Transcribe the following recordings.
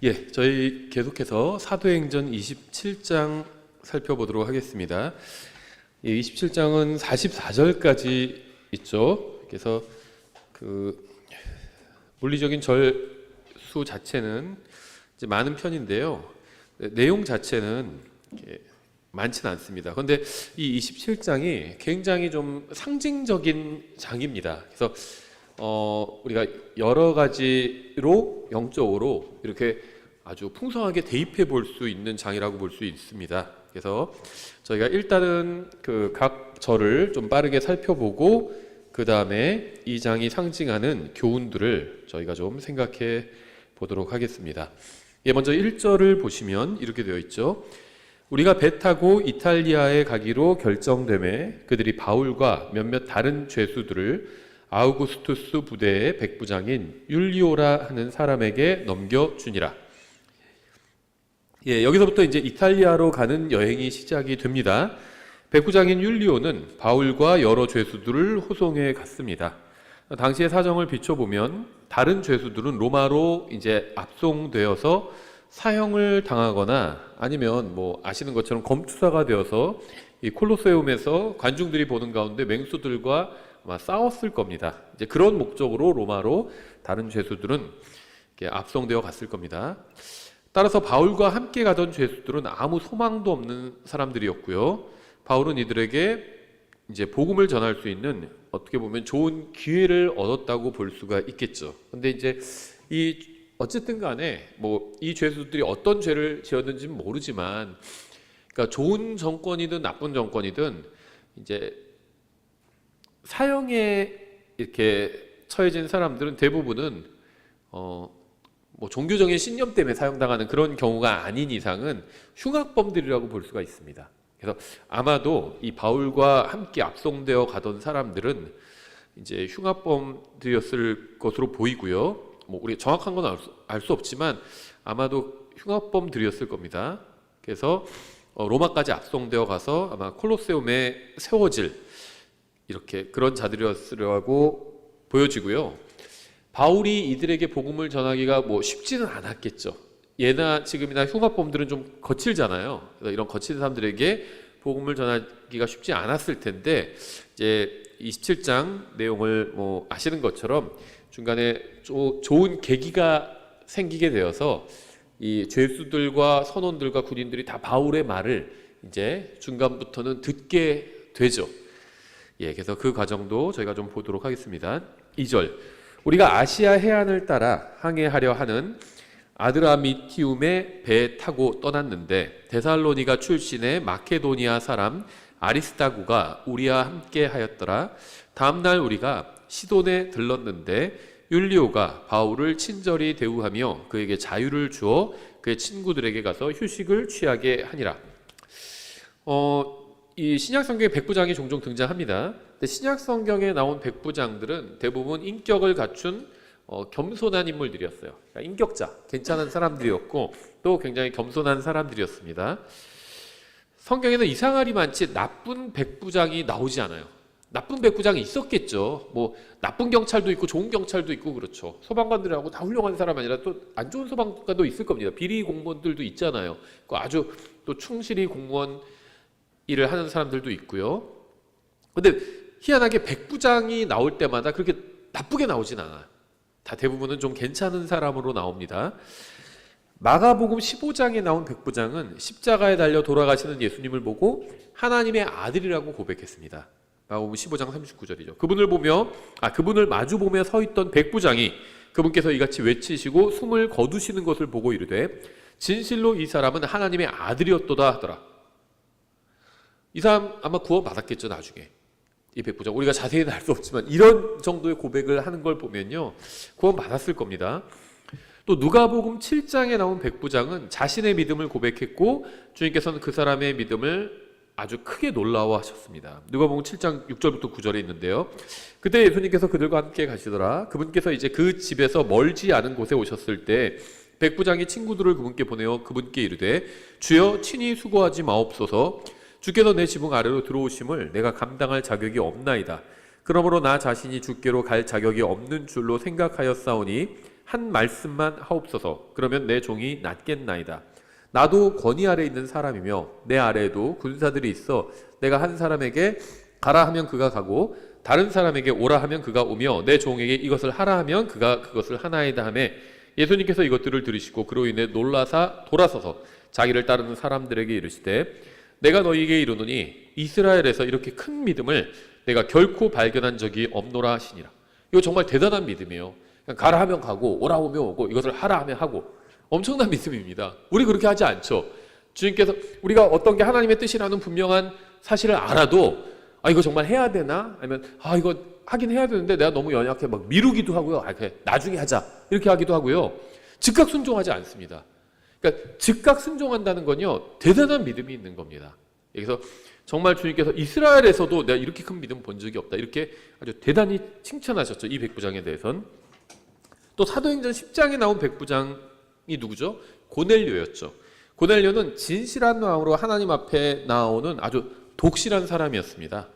예, 저희 계속해서 사도행전 27장 살펴보도록 하겠습니다. 예, 27장은 44절까지 있죠. 그래서 그 물리적인 절수 자체는 이제 많은 편인데요. 내용 자체는 많지는 않습니다. 그런데 이 27장이 굉장히 좀 상징적인 장입니다. 그래서 우리가 여러 가지로 영적으로 이렇게 아주 풍성하게 대입해 볼 수 있는 장이라고 볼 수 있습니다. 그래서 저희가 일단은 그 각 절을 좀 빠르게 살펴보고 그 다음에 이 장이 상징하는 교훈들을 저희가 좀 생각해 보도록 하겠습니다. 예, 먼저 1절을 보시면 이렇게 되어 있죠. 우리가 배 타고 이탈리아에 가기로 결정되매 그들이 바울과 몇몇 다른 죄수들을 아우구스투스 부대의 백부장인 율리오라 하는 사람에게 넘겨주니라. 예, 여기서부터 이제 이탈리아로 가는 여행이 시작이 됩니다. 백부장인 율리오는 바울과 여러 죄수들을 호송해 갔습니다. 당시의 사정을 비춰보면 다른 죄수들은 로마로 이제 압송되어서 사형을 당하거나 아니면 뭐 아시는 것처럼 검투사가 되어서 이 콜로세움에서 관중들이 보는 가운데 맹수들과 아마 싸웠을 겁니다. 이제 그런 목적으로 로마로 다른 죄수들은 이렇게 압송되어 갔을 겁니다. 따라서 바울과 함께 가던 죄수들은 아무 소망도 없는 사람들이었고요. 바울은 이들에게 이제 복음을 전할 수 있는 어떻게 보면 좋은 기회를 얻었다고 볼 수가 있겠죠. 근데 이제 어쨌든 간에 뭐 이 죄수들이 어떤 죄를 지었는지는 모르지만, 그러니까 좋은 정권이든 나쁜 정권이든 이제 사형에 이렇게 처해진 사람들은 대부분은 뭐 종교적인 신념 때문에 사형당하는 그런 경우가 아닌 이상은 흉악범들이라고 볼 수가 있습니다. 그래서 아마도 이 바울과 함께 압송되어 가던 사람들은 이제 흉악범들이었을 것으로 보이고요. 뭐 우리 정확한 건 알 수 없지만 아마도 흉악범들이었을 겁니다. 그래서 로마까지 압송되어 가서 아마 콜로세움에 세워질 이렇게 그런 자들이었으라고 보여지고요. 바울이 이들에게 복음을 전하기가 뭐 쉽지는 않았겠죠. 예나 지금이나 흉악범들은 좀 거칠잖아요. 그래서 이런 거친 사람들에게 복음을 전하기가 쉽지 않았을 텐데, 이제 27장 내용을 뭐 아시는 것처럼 중간에 좋은 계기가 생기게 되어서 이 죄수들과 선원들과 군인들이 다 바울의 말을 이제 중간부터는 듣게 되죠. 예, 그래서 그 과정도 저희가 좀 보도록 하겠습니다. 2절. 우리가 아시아 해안을 따라 항해하려 하는 아드라미티움에 배 타고 떠났는데 데살로니가 출신의 마케도니아 사람 아리스다구가 우리와 함께 하였더라. 다음날 우리가 시돈에 들렀는데 율리오가 바울을 친절히 대우하며 그에게 자유를 주어 그의 친구들에게 가서 휴식을 취하게 하니라. 이 신약 성경에 백부장이 종종 등장합니다. 근데 신약 성경에 나온 백부장들은 대부분 인격을 갖춘 겸손한 인물들이었어요. 그러니까 인격자, 괜찮은 사람들이었고 또 굉장히 겸손한 사람들이었습니다. 성경에는 이상하리 많지 나쁜 백부장이 나오지 않아요. 나쁜 백부장이 있었겠죠. 뭐 나쁜 경찰도 있고 좋은 경찰도 있고 그렇죠. 소방관들하고 다 훌륭한 사람 아니라 또 안 좋은 소방관도 있을 겁니다. 비리 공무원들도 있잖아요. 아주 또 충실히 공무원 일을 하는 사람들도 있고요. 근데 희한하게 백부장이 나올 때마다 그렇게 나쁘게 나오진 않아요. 다 대부분은 좀 괜찮은 사람으로 나옵니다. 마가복음 15장에 나온 백부장은 십자가에 달려 돌아가시는 예수님을 보고 하나님의 아들이라고 고백했습니다. 마가복음 15장 39절이죠. 그분을 마주 보며 서 있던 백부장이 그분께서 이같이 외치시고 숨을 거두시는 것을 보고 이르되 진실로 이 사람은 하나님의 아들이었도다 하더라. 이 사람 아마 구원받았겠죠. 나중에 이 백부장, 우리가 자세히는 알 수 없지만 이런 정도의 고백을 하는 걸 보면요 구원받았을 겁니다. 또 누가복음 7장에 나온 백부장은 자신의 믿음을 고백했고 주님께서는 그 사람의 믿음을 아주 크게 놀라워하셨습니다. 누가복음 7장 6절부터 9절에 있는데요. 그때 예수님께서 그들과 함께 가시더라. 그분께서 이제 그 집에서 멀지 않은 곳에 오셨을 때 백부장이 친구들을 그분께 보내어 그분께 이르되 주여 친히 수고하지 마옵소서. 주께서 내 지붕 아래로 들어오심을 내가 감당할 자격이 없나이다. 그러므로 나 자신이 주께로 갈 자격이 없는 줄로 생각하였사오니 한 말씀만 하옵소서. 그러면 내 종이 낫겠나이다. 나도 권위 아래 있는 사람이며 내 아래에도 군사들이 있어 내가 한 사람에게 가라 하면 그가 가고 다른 사람에게 오라 하면 그가 오며 내 종에게 이것을 하라 하면 그가 그것을 하나이다 하며 예수님께서 이것들을 들으시고 그로 인해 놀라사 돌아서서 자기를 따르는 사람들에게 이르시되 내가 너희에게 이르노니 이스라엘에서 이렇게 큰 믿음을 내가 결코 발견한 적이 없노라 하시니라. 이거 정말 대단한 믿음이에요. 그냥 가라 하면 가고 오라 하면 오고 이것을 하라 하면 하고 엄청난 믿음입니다. 우리 그렇게 하지 않죠. 주님께서 우리가 어떤 게 하나님의 뜻이라는 분명한 사실을 알아도 이거 정말 해야 되나? 아니면 이거 하긴 해야 되는데 내가 너무 연약해 막 미루기도 하고요. 그래, 나중에 하자 이렇게 하기도 하고요. 즉각 순종하지 않습니다. 그러니까 즉각 순종한다는 건요 대단한 믿음이 있는 겁니다. 그래서 정말 주님께서 이스라엘에서도 내가 이렇게 큰 믿음 본 적이 없다 이렇게 아주 대단히 칭찬하셨죠. 이 백부장에 대해서는. 또 사도행전 10장에 나온 백부장이 누구죠? 고넬료였죠. 고넬료는 진실한 마음으로 하나님 앞에 나오는 아주 독실한 사람이었습니다.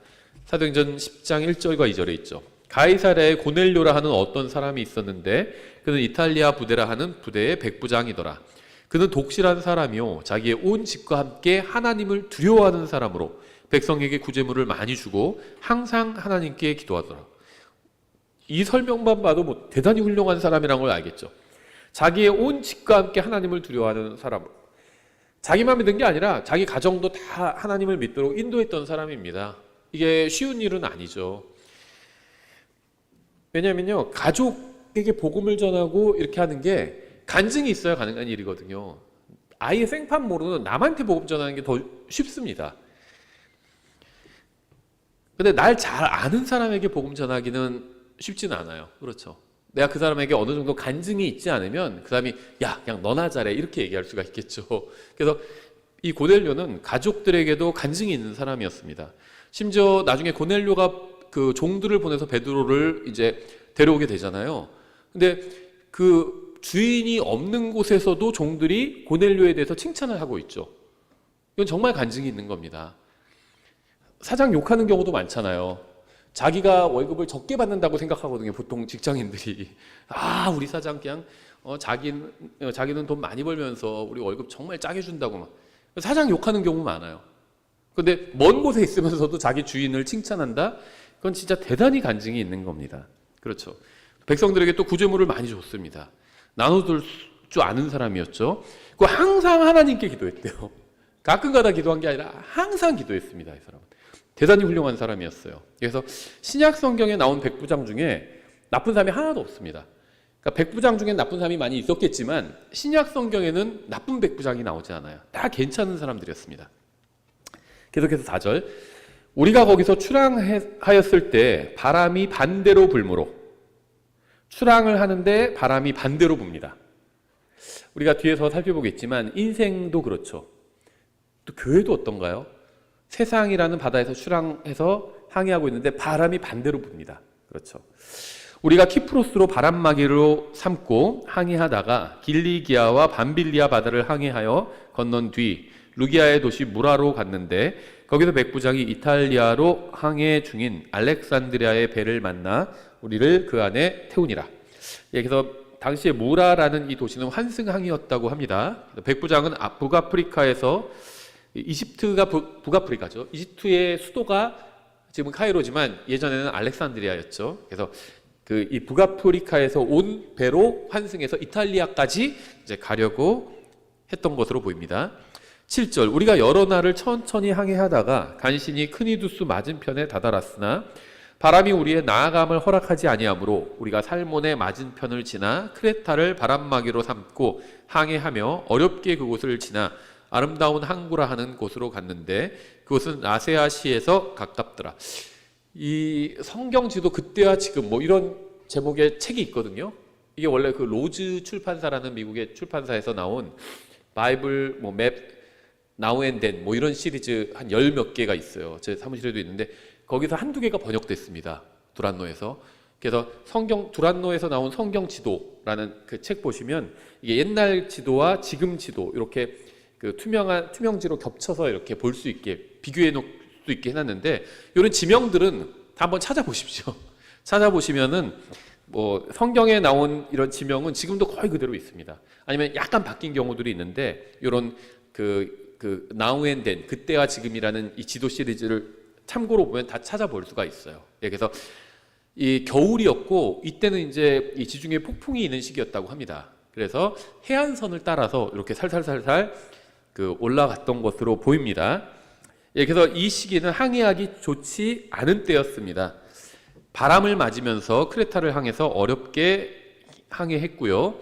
사도행전 10장 1절과 2절에 있죠. 가이사랴에 고넬료라 하는 어떤 사람이 있었는데 그는 이탈리아 부대라 하는 부대의 백부장이더라. 그는 독실한 사람이요 자기의 온 집과 함께 하나님을 두려워하는 사람으로 백성에게 구제물을 많이 주고 항상 하나님께 기도하더라. 이 설명만 봐도 뭐 대단히 훌륭한 사람이라는 걸 알겠죠. 자기의 온 집과 함께 하나님을 두려워하는 사람으로 자기만 믿은 게 아니라 자기 가정도 다 하나님을 믿도록 인도했던 사람입니다. 이게 쉬운 일은 아니죠. 왜냐하면요 가족에게 복음을 전하고 이렇게 하는 게 간증이 있어야 가능한 일이거든요. 아예 생판 모르는 남한테 복음 전하는 게 더 쉽습니다. 근데 날 잘 아는 사람에게 복음 전하기는 쉽지는 않아요. 그렇죠. 내가 그 사람에게 어느 정도 간증이 있지 않으면 그 사람이 야 그냥 너나 잘해 이렇게 얘기할 수가 있겠죠. 그래서 이 고넬료는 가족들에게도 간증이 있는 사람이었습니다. 심지어 나중에 고넬료가 그 종들을 보내서 베드로를 이제 데려오게 되잖아요. 근데 그 주인이 없는 곳에서도 종들이 고넬료에 대해서 칭찬을 하고 있죠. 이건 정말 간증이 있는 겁니다. 사장 욕하는 경우도 많잖아요. 자기가 월급을 적게 받는다고 생각하거든요. 보통 직장인들이 우리 사장 그냥 자기는 돈 많이 벌면서 우리 월급 정말 짜게 준다고 막 사장 욕하는 경우 많아요. 근데 먼 곳에 있으면서도 자기 주인을 칭찬한다? 그건 진짜 대단히 간증이 있는 겁니다. 그렇죠. 백성들에게 또 구제물을 많이 줬습니다. 나눠줄 줄 아는 사람이었죠. 그 항상 하나님께 기도했대요. 가끔가다 기도한 게 아니라 항상 기도했습니다. 이 사람은 대단히 훌륭한 사람이었어요. 그래서 신약 성경에 나온 백부장 중에 나쁜 사람이 하나도 없습니다. 그러니까 백부장 중에 나쁜 사람이 많이 있었겠지만 신약 성경에는 나쁜 백부장이 나오지 않아요. 다 괜찮은 사람들이었습니다. 계속해서 4절 우리가 거기서 출항하였을 때 바람이 반대로 불므로 출항을 하는데 바람이 반대로 붑니다. 우리가 뒤에서 살펴보겠지만 인생도 그렇죠. 또 교회도 어떤가요? 세상이라는 바다에서 출항해서 항해하고 있는데 바람이 반대로 붑니다. 그렇죠. 우리가 키프로스로 바람막이로 삼고 항해하다가 길리기아와 밤빌리아 바다를 항해하여 건넌 뒤 루기아의 도시 무라로 갔는데 거기서 백부장이 이탈리아로 항해 중인 알렉산드리아의 배를 만나 우리를 그 안에 태우니라. 그래서 당시에 무라라는 이 도시는 환승항이었다고 합니다. 백부장은 북아프리카에서 이집트가 북아프리카죠. 이집트의 수도가 지금 카이로지만 예전에는 알렉산드리아였죠. 그래서 이 북아프리카에서 온 배로 환승해서 이탈리아까지 이제 가려고 했던 것으로 보입니다. 7절 우리가 여러 날을 천천히 항해하다가 간신히 크니두스 맞은편에 다다랐으나 바람이 우리의 나아감을 허락하지 아니하므로 우리가 살몬의 맞은편을 지나 크레타를 바람막이로 삼고 항해하며 어렵게 그곳을 지나 아름다운 항구라 하는 곳으로 갔는데 그곳은 아세아시에서 가깝더라. 이 성경지도 그때와 지금 뭐 이런 제목의 책이 있거든요. 이게 원래 그 로즈 출판사라는 미국의 출판사에서 나온 바이블 맵 나우 앤 댄 뭐 이런 시리즈 한 열 몇 개가 있어요. 제 사무실에도 있는데 거기서 한두 개가 번역됐습니다. 두란노에서. 그래서 두란노에서 나온 성경 지도라는 그 책 보시면 이게 옛날 지도와 지금 지도 이렇게 그 투명지로 겹쳐서 이렇게 볼 수 있게 비교해 놓을 수 있게 해놨는데 이런 지명들은 다 한번 찾아보십시오. 찾아보시면은 뭐 성경에 나온 이런 지명은 지금도 거의 그대로 있습니다. 아니면 약간 바뀐 경우들이 있는데 이런 그 now and then 그때와 지금이라는 이 지도 시리즈를 참고로 보면 다 찾아볼 수가 있어요. 예, 그래서 이 겨울이었고 이때는 이제 이 지중해 폭풍이 있는 시기였다고 합니다. 그래서 해안선을 따라서 이렇게 살살살살 그 올라갔던 것으로 보입니다. 예, 그래서 이 시기는 항해하기 좋지 않은 때였습니다. 바람을 맞으면서 크레타를 향해서 어렵게 항해했고요.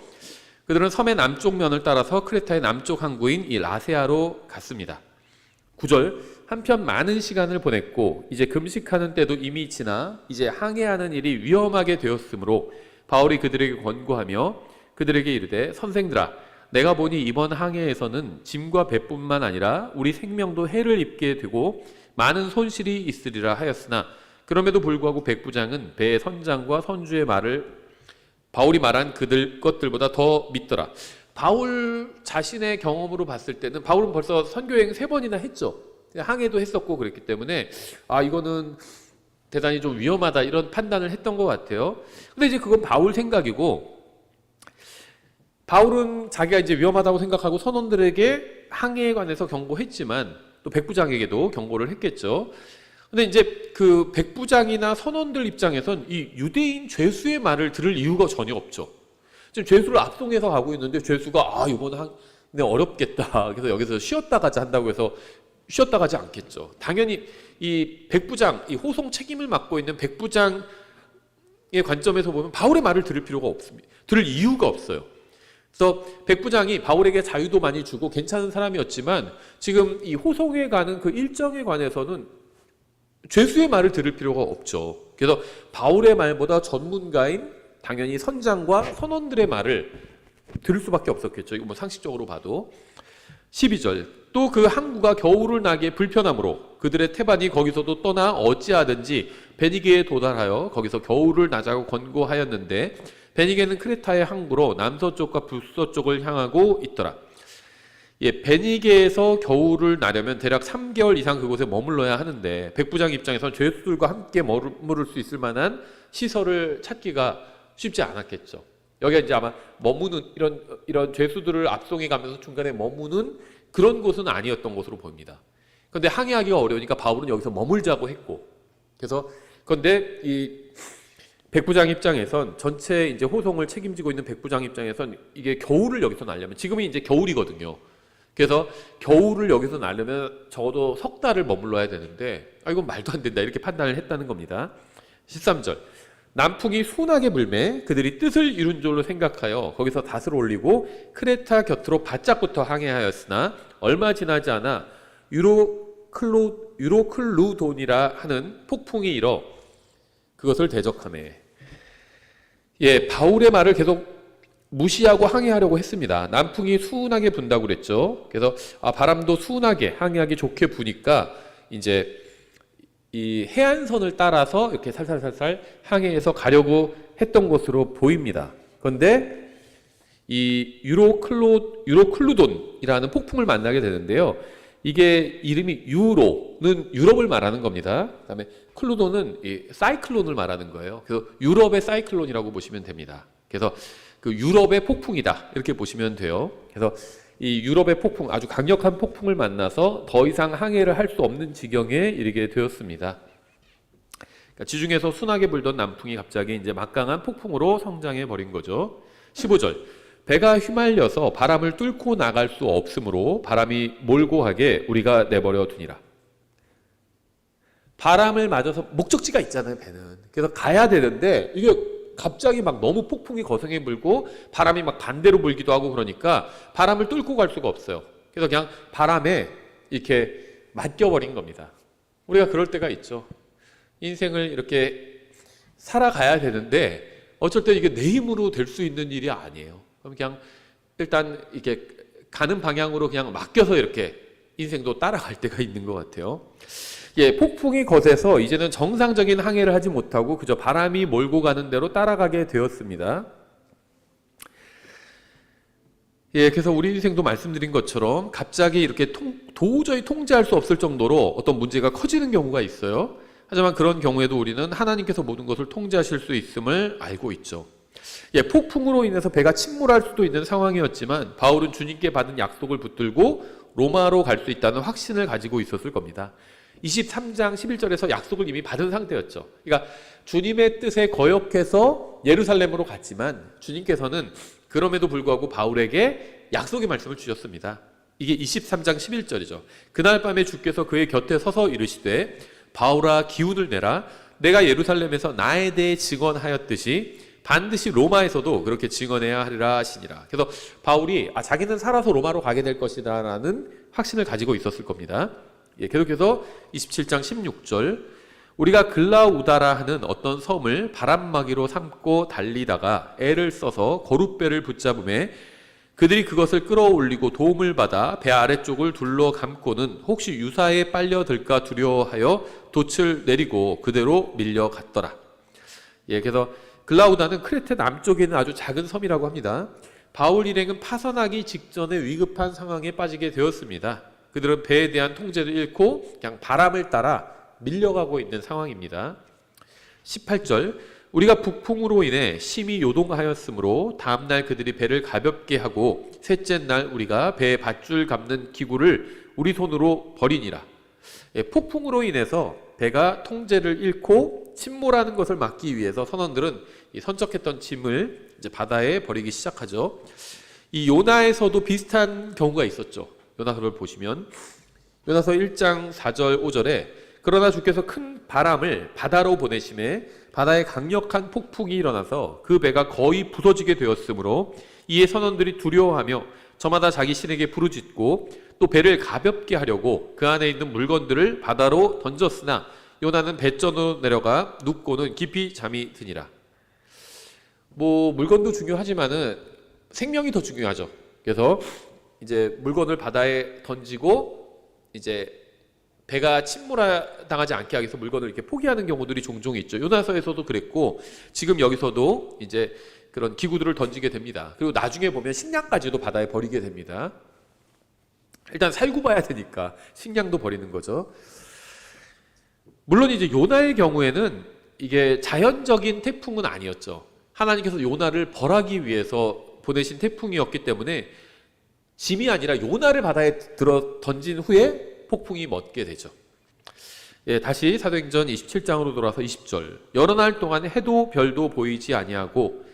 그들은 섬의 남쪽 면을 따라서 크레타의 남쪽 항구인 이 라세아로 갔습니다. 9절, 한편 많은 시간을 보냈고 이제 금식하는 때도 이미 지나 이제 항해하는 일이 위험하게 되었으므로 바울이 그들에게 권고하며 그들에게 이르되 선생들아 내가 보니 이번 항해에서는 짐과 배뿐만 아니라 우리 생명도 해를 입게 되고 많은 손실이 있으리라 하였으나 그럼에도 불구하고 백부장은 배의 선장과 선주의 말을 바울이 말한 그들 것들보다 더 믿더라. 바울 자신의 경험으로 봤을 때는 바울은 벌써 선교여행 3번이나 했죠. 항해도 했었고 그랬기 때문에 이거는 대단히 좀 위험하다 이런 판단을 했던 것 같아요. 근데 이제 그건 바울 생각이고 바울은 자기가 이제 위험하다고 생각하고 선원들에게 항해에 관해서 경고했지만 또 백부장에게도 경고를 했겠죠. 근데 이제 그 백부장이나 선원들 입장에선 이 유대인 죄수의 말을 들을 이유가 전혀 없죠. 지금 죄수를 앞송해서 가고 있는데 죄수가 이거는 어렵겠다. 그래서 여기서 쉬었다 가자 한다고 해서 쉬었다 가지 않겠죠. 당연히 이 백부장, 이 호송 책임을 맡고 있는 백부장의 관점에서 보면 바울의 말을 들을 필요가 없습니다. 들을 이유가 없어요. 그래서 백부장이 바울에게 자유도 많이 주고 괜찮은 사람이었지만 지금 이 호송에 가는 그 일정에 관해서는 죄수의 말을 들을 필요가 없죠. 그래서 바울의 말보다 전문가인 당연히 선장과 선원들의 말을 들을 수밖에 없었겠죠. 이거 뭐 상식적으로 봐도. 12절, 또 그 항구가 겨울을 나기에 불편하므로 그들의 태반이 거기서도 떠나 어찌하든지 베니게에 도달하여 거기서 겨울을 나자고 권고하였는데 베니게는 크레타의 항구로 남서쪽과 북서쪽을 향하고 있더라. 예, 베니게에서 겨울을 나려면 대략 3개월 이상 그곳에 머물러야 하는데 백부장 입장에서는 죄수들과 함께 머무를 수 있을 만한 시설을 찾기가 쉽지 않았겠죠. 여기가 이제 아마 머무는 이런 죄수들을 앞송해 가면서 중간에 머무는 그런 곳은 아니었던 것으로 보입니다. 그런데 항해하기가 어려우니까 바울은 여기서 머물자고 했고, 그래서 그런데 이 백부장 입장에선 전체 이제 호송을 책임지고 있는 백부장 입장에선 이게 겨울을 여기서 나려면 지금이 이제 겨울이거든요. 그래서 겨울을 여기서 나려면 적어도 석 달을 머물러야 되는데 이건 말도 안 된다 이렇게 판단을 했다는 겁니다. 13절, 남풍이 순하게 불매 그들이 뜻을 이룬 줄로 생각하여 거기서 닷을 올리고 크레타 곁으로 바짝부터 항해하였으나 얼마 지나지 않아 유로클루돈이라 하는 폭풍이 일어 그것을 대적하매. 예, 바울의 말을 계속 무시하고 항해하려고 했습니다. 남풍이 순하게 분다고 그랬죠. 그래서 바람도 순하게 항해하기 좋게 부니까 이제 이 해안선을 따라서 이렇게 살살살살 항해해서 가려고 했던 것으로 보입니다. 그런데 이 유로클루돈이라는 폭풍을 만나게 되는데요. 이게 이름이 유로는 유럽을 말하는 겁니다. 그다음에 클루돈은 이 사이클론을 말하는 거예요. 그래서 유럽의 사이클론이라고 보시면 됩니다. 그래서 그 유럽의 폭풍이다 이렇게 보시면 돼요. 그래서 이 유럽의 폭풍, 아주 강력한 폭풍을 만나서 더 이상 항해를 할 수 없는 지경에 이르게 되었습니다. 그러니까 지중해에서 순하게 불던 남풍이 갑자기 이제 막강한 폭풍으로 성장해 버린 거죠. 15절, 배가 휘말려서 바람을 뚫고 나갈 수 없으므로 바람이 몰고 하게 우리가 내버려 두니라. 바람을 맞아서 목적지가 있잖아요, 배는. 그래서 가야 되는데 이게 갑자기 막 너무 폭풍이 거세게 불고 바람이 막 반대로 불기도 하고 그러니까 바람을 뚫고 갈 수가 없어요. 그래서 그냥 바람에 이렇게 맡겨버린 겁니다. 우리가 그럴 때가 있죠. 인생을 이렇게 살아가야 되는데 어쩔 때 이게 내 힘으로 될 수 있는 일이 아니에요. 그럼 그냥 일단 이렇게 가는 방향으로 그냥 맡겨서 이렇게 인생도 따라갈 때가 있는 것 같아요. 예, 폭풍이 거세서 이제는 정상적인 항해를 하지 못하고 그저 바람이 몰고 가는 대로 따라가게 되었습니다. 예, 그래서 우리 인생도 말씀드린 것처럼 갑자기 이렇게 도저히 통제할 수 없을 정도로 어떤 문제가 커지는 경우가 있어요. 하지만 그런 경우에도 우리는 하나님께서 모든 것을 통제하실 수 있음을 알고 있죠. 폭풍으로 인해서 배가 침몰할 수도 있는 상황이었지만 바울은 주님께 받은 약속을 붙들고 로마로 갈 수 있다는 확신을 가지고 있었을 겁니다. 23장 11절에서 약속을 이미 받은 상태였죠. 그러니까 주님의 뜻에 거역해서 예루살렘으로 갔지만 주님께서는 그럼에도 불구하고 바울에게 약속의 말씀을 주셨습니다. 이게 23장 11절이죠. 그날 밤에 주께서 그의 곁에 서서 이르시되 바울아 기운을 내라. 내가 예루살렘에서 나에 대해 증언하였듯이 반드시 로마에서도 그렇게 증언해야 하리라 하시니라. 그래서 바울이 자기는 살아서 로마로 가게 될 것이다 라는 확신을 가지고 있었을 겁니다. 계속해서 27장 16절 우리가 글라우다라 하는 어떤 섬을 바람막이로 삼고 달리다가 애를 써서 거룻배를 붙잡음에 그들이 그것을 끌어올리고 도움을 받아 배 아래쪽을 둘러 감고는 혹시 유사에 빨려들까 두려워하여 돛을 내리고 그대로 밀려갔더라. 그래서 글라우다는 크레테 남쪽에 있는 아주 작은 섬이라고 합니다. 바울 일행은 파선하기 직전에 위급한 상황에 빠지게 되었습니다. 그들은 배에 대한 통제를 잃고 그냥 바람을 따라 밀려가고 있는 상황입니다. 18절 우리가 북풍으로 인해 심히 요동하였으므로 다음날 그들이 배를 가볍게 하고 셋째 날 우리가 배에 밧줄 감는 기구를 우리 손으로 버리니라. 폭풍으로 인해서 배가 통제를 잃고 침몰하는 것을 막기 위해서 선원들은 이 선적했던 짐을 이제 바다에 버리기 시작하죠. 이 요나에서도 비슷한 경우가 있었죠. 요나서를 보시면 요나서 1장 4절 5절에 그러나 주께서 큰 바람을 바다로 보내심에 바다에 강력한 폭풍이 일어나서 그 배가 거의 부서지게 되었으므로 이에 선원들이 두려워하며 저마다 자기 신에게 부르짖고 또 배를 가볍게 하려고 그 안에 있는 물건들을 바다로 던졌으나 요나는 배전으로 내려가 눕고는 깊이 잠이 드니라. 물건도 중요하지만은 생명이 더 중요하죠. 그래서 이제 물건을 바다에 던지고 이제 배가 침몰당하지 않게 하기 위해서 물건을 이렇게 포기하는 경우들이 종종 있죠. 요나서에서도 그랬고 지금 여기서도 이제 그런 기구들을 던지게 됩니다. 그리고 나중에 보면 식량까지도 바다에 버리게 됩니다. 일단 살고 봐야 되니까 식량도 버리는 거죠. 물론 이제 요나의 경우에는 이게 자연적인 태풍은 아니었죠. 하나님께서 요나를 벌하기 위해서 보내신 태풍이었기 때문에 짐이 아니라 요나를 바다에 들어 던진 후에 폭풍이 멎게 되죠. 다시 사도행전 27장으로 돌아서 20절 여러 날 동안 해도 별도 보이지 아니하고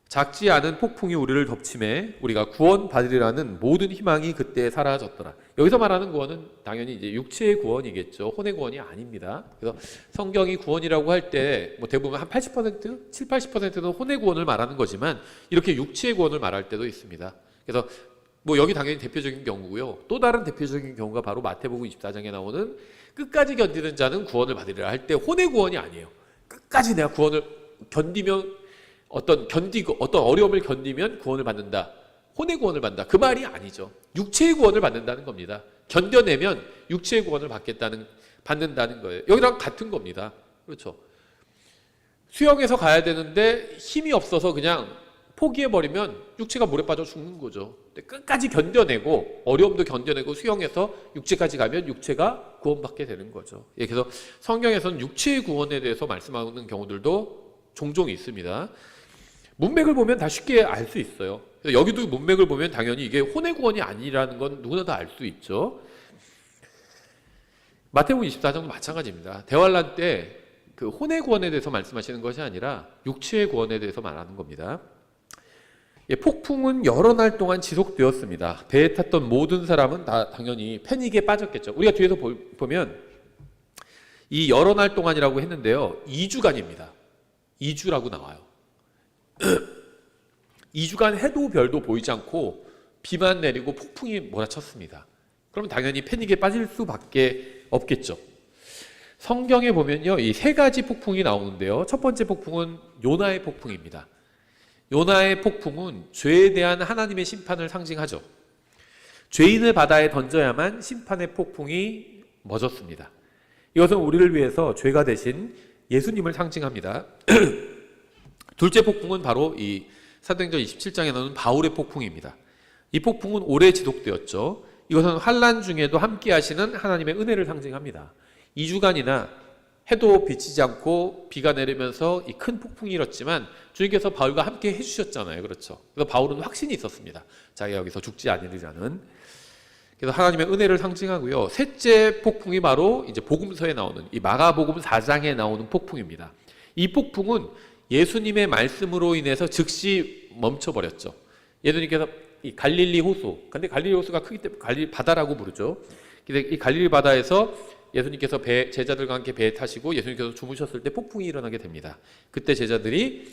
작지 않은 폭풍이 우리를 덮침에 우리가 구원받으리라는 모든 희망이 그때 사라졌더라. 여기서 말하는 구원은 당연히 이제 육체의 구원이겠죠. 혼의 구원이 아닙니다. 그래서 성경이 구원이라고 할 때 대부분 한 80%, 7, 80%는 혼의 구원을 말하는 거지만 이렇게 육체의 구원을 말할 때도 있습니다. 그래서 여기 당연히 대표적인 경우고요. 또 다른 대표적인 경우가 바로 마태복음 24장에 나오는 끝까지 견디는 자는 구원을 받으리라 할 때 혼의 구원이 아니에요. 끝까지 내가 구원을 견디면 어떤 어려움을 견디면 구원을 받는다. 혼의 구원을 받는다. 그 말이 아니죠. 육체의 구원을 받는다는 겁니다. 견뎌내면 육체의 구원을 받는다는 거예요. 여기랑 같은 겁니다. 그렇죠. 수영해서 가야 되는데 힘이 없어서 그냥 포기해버리면 육체가 물에 빠져 죽는 거죠. 끝까지 견뎌내고 어려움도 견뎌내고 수영해서 육체까지 가면 육체가 구원받게 되는 거죠. 그래서 성경에서는 육체의 구원에 대해서 말씀하는 경우들도 종종 있습니다. 문맥을 보면 다 쉽게 알 수 있어요. 여기도 문맥을 보면 당연히 이게 혼의 구원이 아니라는 건 누구나 다 알 수 있죠. 마태복음 24장도 마찬가지입니다. 대환란 때 그 혼의 구원에 대해서 말씀하시는 것이 아니라 육체의 구원에 대해서 말하는 겁니다. 폭풍은 여러 날 동안 지속되었습니다. 배에 탔던 모든 사람은 다 당연히 패닉에 빠졌겠죠. 우리가 뒤에서 보면 이 여러 날 동안이라고 했는데요. 2주간입니다. 2주라고 나와요. 2주간 해도 별도 보이지 않고 비만 내리고 폭풍이 몰아쳤습니다. 그럼 당연히 패닉에 빠질 수밖에 없겠죠. 성경에 보면요. 이 세 가지 폭풍이 나오는데요. 첫 번째 폭풍은 요나의 폭풍입니다. 요나의 폭풍은 죄에 대한 하나님의 심판을 상징하죠. 죄인을 바다에 던져야만 심판의 폭풍이 멎었습니다. 이것은 우리를 위해서 죄가 되신 예수님을 상징합니다. 둘째 폭풍은 바로 이 사도행전 27장에 나오는 바울의 폭풍입니다. 이 폭풍은 오래 지속되었죠. 이것은 환난 중에도 함께 하시는 하나님의 은혜를 상징합니다. 2주간이나 해도 비치지 않고 비가 내리면서 이 큰 폭풍이 일었지만 주님께서 바울과 함께 해주셨잖아요. 그렇죠. 그래서 바울은 확신이 있었습니다. 자기가 여기서 죽지 않으리라는. 그래서 하나님의 은혜를 상징하고요. 셋째 폭풍이 바로 이제 복음서에 나오는 이 마가복음 4장에 나오는 폭풍입니다. 이 폭풍은 예수님의 말씀으로 인해서 즉시 멈춰버렸죠. 예수님께서 이 갈릴리 호수, 근데 갈릴리 호수가 크기 때문에 갈릴리 바다라고 부르죠. 근데 이 갈릴리 바다에서 예수님께서 제자들과 함께 배에 타시고 예수님께서 주무셨을 때 폭풍이 일어나게 됩니다. 그때 제자들이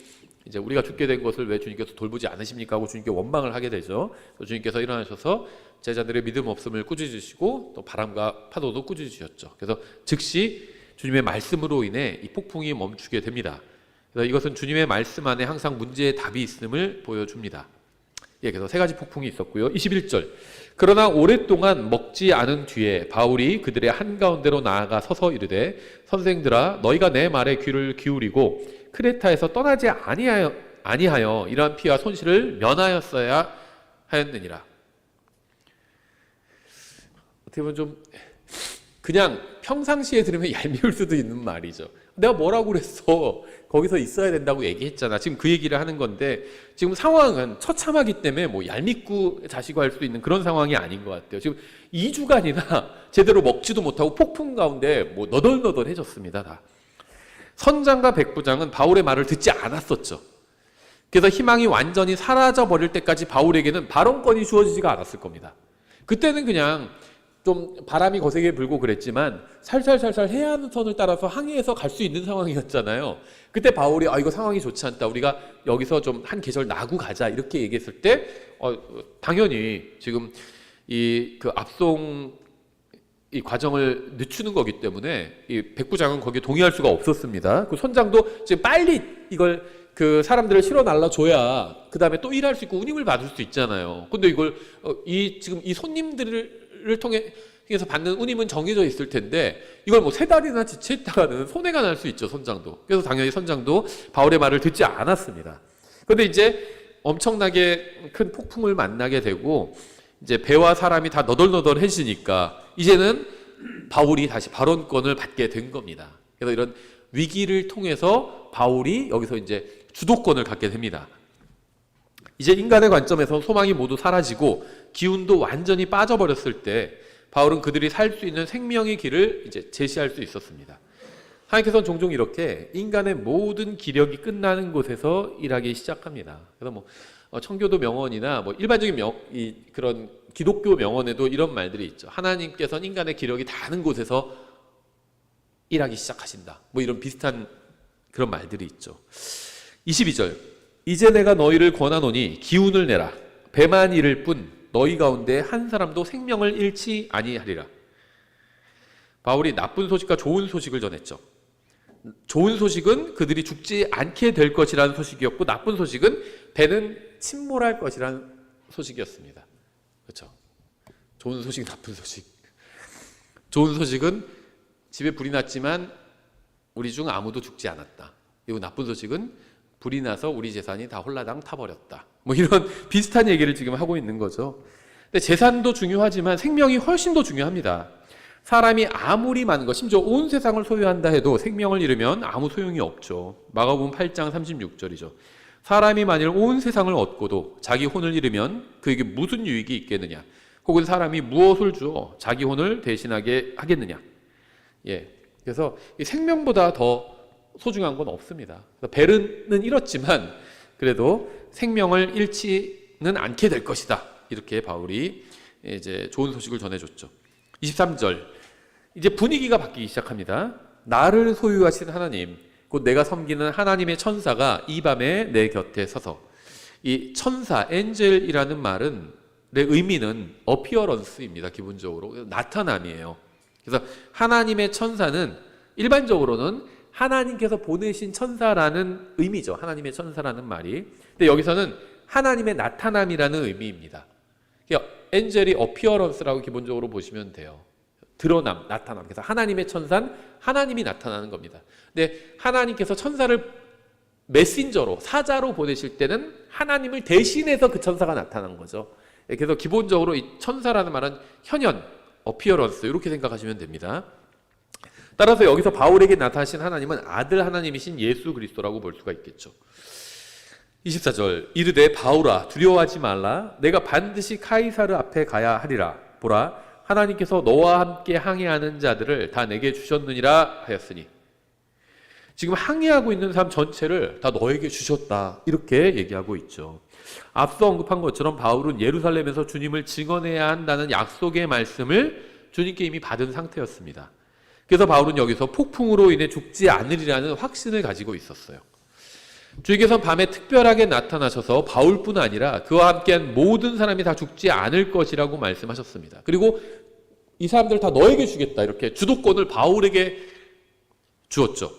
이제 우리가 죽게 된 것을 왜 주님께서 돌보지 않으십니까 하고 주님께 원망을 하게 되죠. 주님께서 일어나셔서 제자들의 믿음 없음을 꾸짖으시고 또 바람과 파도도 꾸짖으셨죠. 그래서 즉시 주님의 말씀으로 인해 이 폭풍이 멈추게 됩니다. 그래서 이것은 주님의 말씀 안에 항상 문제의 답이 있음을 보여줍니다. 그래서 세 가지 폭풍이 있었고요. 21절. 그러나 오랫동안 먹지 않은 뒤에 바울이 그들의 한가운데로 나아가 서서 이르되 선생들아 너희가 내 말에 귀를 기울이고 크레타에서 떠나지 아니하여 이러한 피와 손실을 면하였어야 하였느니라. 어떻게 보면 좀 그냥 평상시에 들으면 얄미울 수도 있는 말이죠. 내가 뭐라고 그랬어? 거기서 있어야 된다고 얘기했잖아. 지금 그 얘기를 하는 건데 지금 상황은 처참하기 때문에 뭐 얄밉고 자시고 할 수 있는 그런 상황이 아닌 것 같아요. 지금 2주간이나 제대로 먹지도 못하고 폭풍 가운데 뭐 너덜너덜해졌습니다. 다. 선장과 백부장은 바울의 말을 듣지 않았었죠. 그래서 희망이 완전히 사라져 버릴 때까지 바울에게는 발언권이 주어지지가 않았을 겁니다. 그때는 그냥 좀 바람이 거세게 불고 그랬지만 살살살살 해안선을 따라서 항해해서 갈 수 있는 상황이었잖아요. 그때 바울이 이거 상황이 좋지 않다. 우리가 여기서 좀 한 계절 나고 가자. 이렇게 얘기했을 때 당연히 지금 그 압송 이 과정을 늦추는 거기 때문에 이 백부장은 거기에 동의할 수가 없었습니다. 그 선장도 지금 빨리 이걸 그 사람들을 실어 날라줘야 그 다음에 또 일할 수 있고 운임을 받을 수 있잖아요. 근데 이걸 지금 이 손님들을 통해서 받는 운임은 정해져 있을 텐데 이걸 뭐 3달이나 지체했다가는 손해가 날 수 있죠. 선장도. 그래서 당연히 선장도 바울의 말을 듣지 않았습니다. 그런데 이제 엄청나게 큰 폭풍을 만나게 되고 이제 배와 사람이 다 너덜너덜해지니까 이제는 바울이 다시 발언권을 받게 된 겁니다. 그래서 이런 위기를 통해서 바울이 여기서 이제 주도권을 갖게 됩니다. 이제 인간의 관점에서 소망이 모두 사라지고 기운도 완전히 빠져버렸을 때 바울은 그들이 살 수 있는 생명의 길을 이제 제시할 수 있었습니다. 하나님께서는 종종 이렇게 인간의 모든 기력이 끝나는 곳에서 일하기 시작합니다. 그래서 뭐 청교도 명언이나 뭐 일반적인 그런 기독교 명언에도 이런 말들이 있죠. 하나님께서는 인간의 기력이 닿는 곳에서 일하기 시작하신다. 뭐 이런 비슷한 그런 말들이 있죠. 22절. 이제 내가 너희를 권하노니 기운을 내라. 배만 잃을 뿐 너희 가운데 한 사람도 생명을 잃지 아니하리라. 바울이 나쁜 소식과 좋은 소식을 전했죠. 좋은 소식은 그들이 죽지 않게 될 것이라는 소식이었고 나쁜 소식은 배는 침몰할 것이라는 소식이었습니다. 그렇죠? 좋은 소식, 나쁜 소식. 좋은 소식은 집에 불이 났지만 우리 중 아무도 죽지 않았다. 그리고 나쁜 소식은 불이 나서 우리 재산이 다 홀라당 타버렸다. 뭐 이런 비슷한 얘기를 지금 하고 있는 거죠. 근데 재산도 중요하지만 생명이 훨씬 더 중요합니다. 사람이 아무리 많은 것, 심지어 온 세상을 소유한다 해도 생명을 잃으면 아무 소용이 없죠. 마가복음 8장 36절이죠. 사람이 만일 온 세상을 얻고도 자기 혼을 잃으면 그에게 무슨 유익이 있겠느냐? 혹은 사람이 무엇을 주어 자기 혼을 대신하게 하겠느냐? 그래서 이 생명보다 더 소중한 건 없습니다. 벨은 잃었지만 그래도 생명을 잃지는 않게 될 것이다. 이렇게 바울이 이제 좋은 소식을 전해줬죠. 23절. 이제 분위기가 바뀌기 시작합니다. 나를 소유하신 하나님, 곧 내가 섬기는 하나님의 천사가 이 밤에 내 곁에 서서. 이 천사, 엔젤이라는 말은 내 의미는 어피어런스입니다. 기본적으로 나타남이에요. 그래서 하나님의 천사는 일반적으로는 하나님께서 보내신 천사라는 의미죠. 하나님의 천사라는 말이. 근데 여기서는 하나님의 나타남이라는 의미입니다. 그러니까 엔젤이 어피어런스라고 기본적으로 보시면 돼요. 드러남, 나타남. 그래서 하나님의 천사는 하나님이 나타나는 겁니다. 근데 하나님께서 천사를 메신저로, 사자로 보내실 때는 하나님을 대신해서 그 천사가 나타난 거죠. 그래서 기본적으로 이 천사라는 말은 현현, 어피어런스 이렇게 생각하시면 됩니다. 따라서 여기서 바울에게 나타나신 하나님은 아들 하나님이신 예수 그리스도라고 볼 수가 있겠죠. 24절 이르되 바울아 두려워하지 말라 내가 반드시 카이사르 앞에 가야 하리라 보라 하나님께서 너와 함께 항해하는 자들을 다 내게 주셨느니라 하였으니 지금 항해하고 있는 사람 전체를 다 너에게 주셨다 이렇게 얘기하고 있죠. 앞서 언급한 것처럼 바울은 예루살렘에서 주님을 증언해야 한다는 약속의 말씀을 주님께 이미 받은 상태였습니다. 그래서 바울은 여기서 폭풍으로 인해 죽지 않으리라는 확신을 가지고 있었어요. 주님께서는 밤에 특별하게 나타나셔서 바울뿐 아니라 그와 함께한 모든 사람이 다 죽지 않을 것이라고 말씀하셨습니다. 그리고 이 사람들 다 너에게 주겠다 이렇게 주도권을 바울에게 주었죠.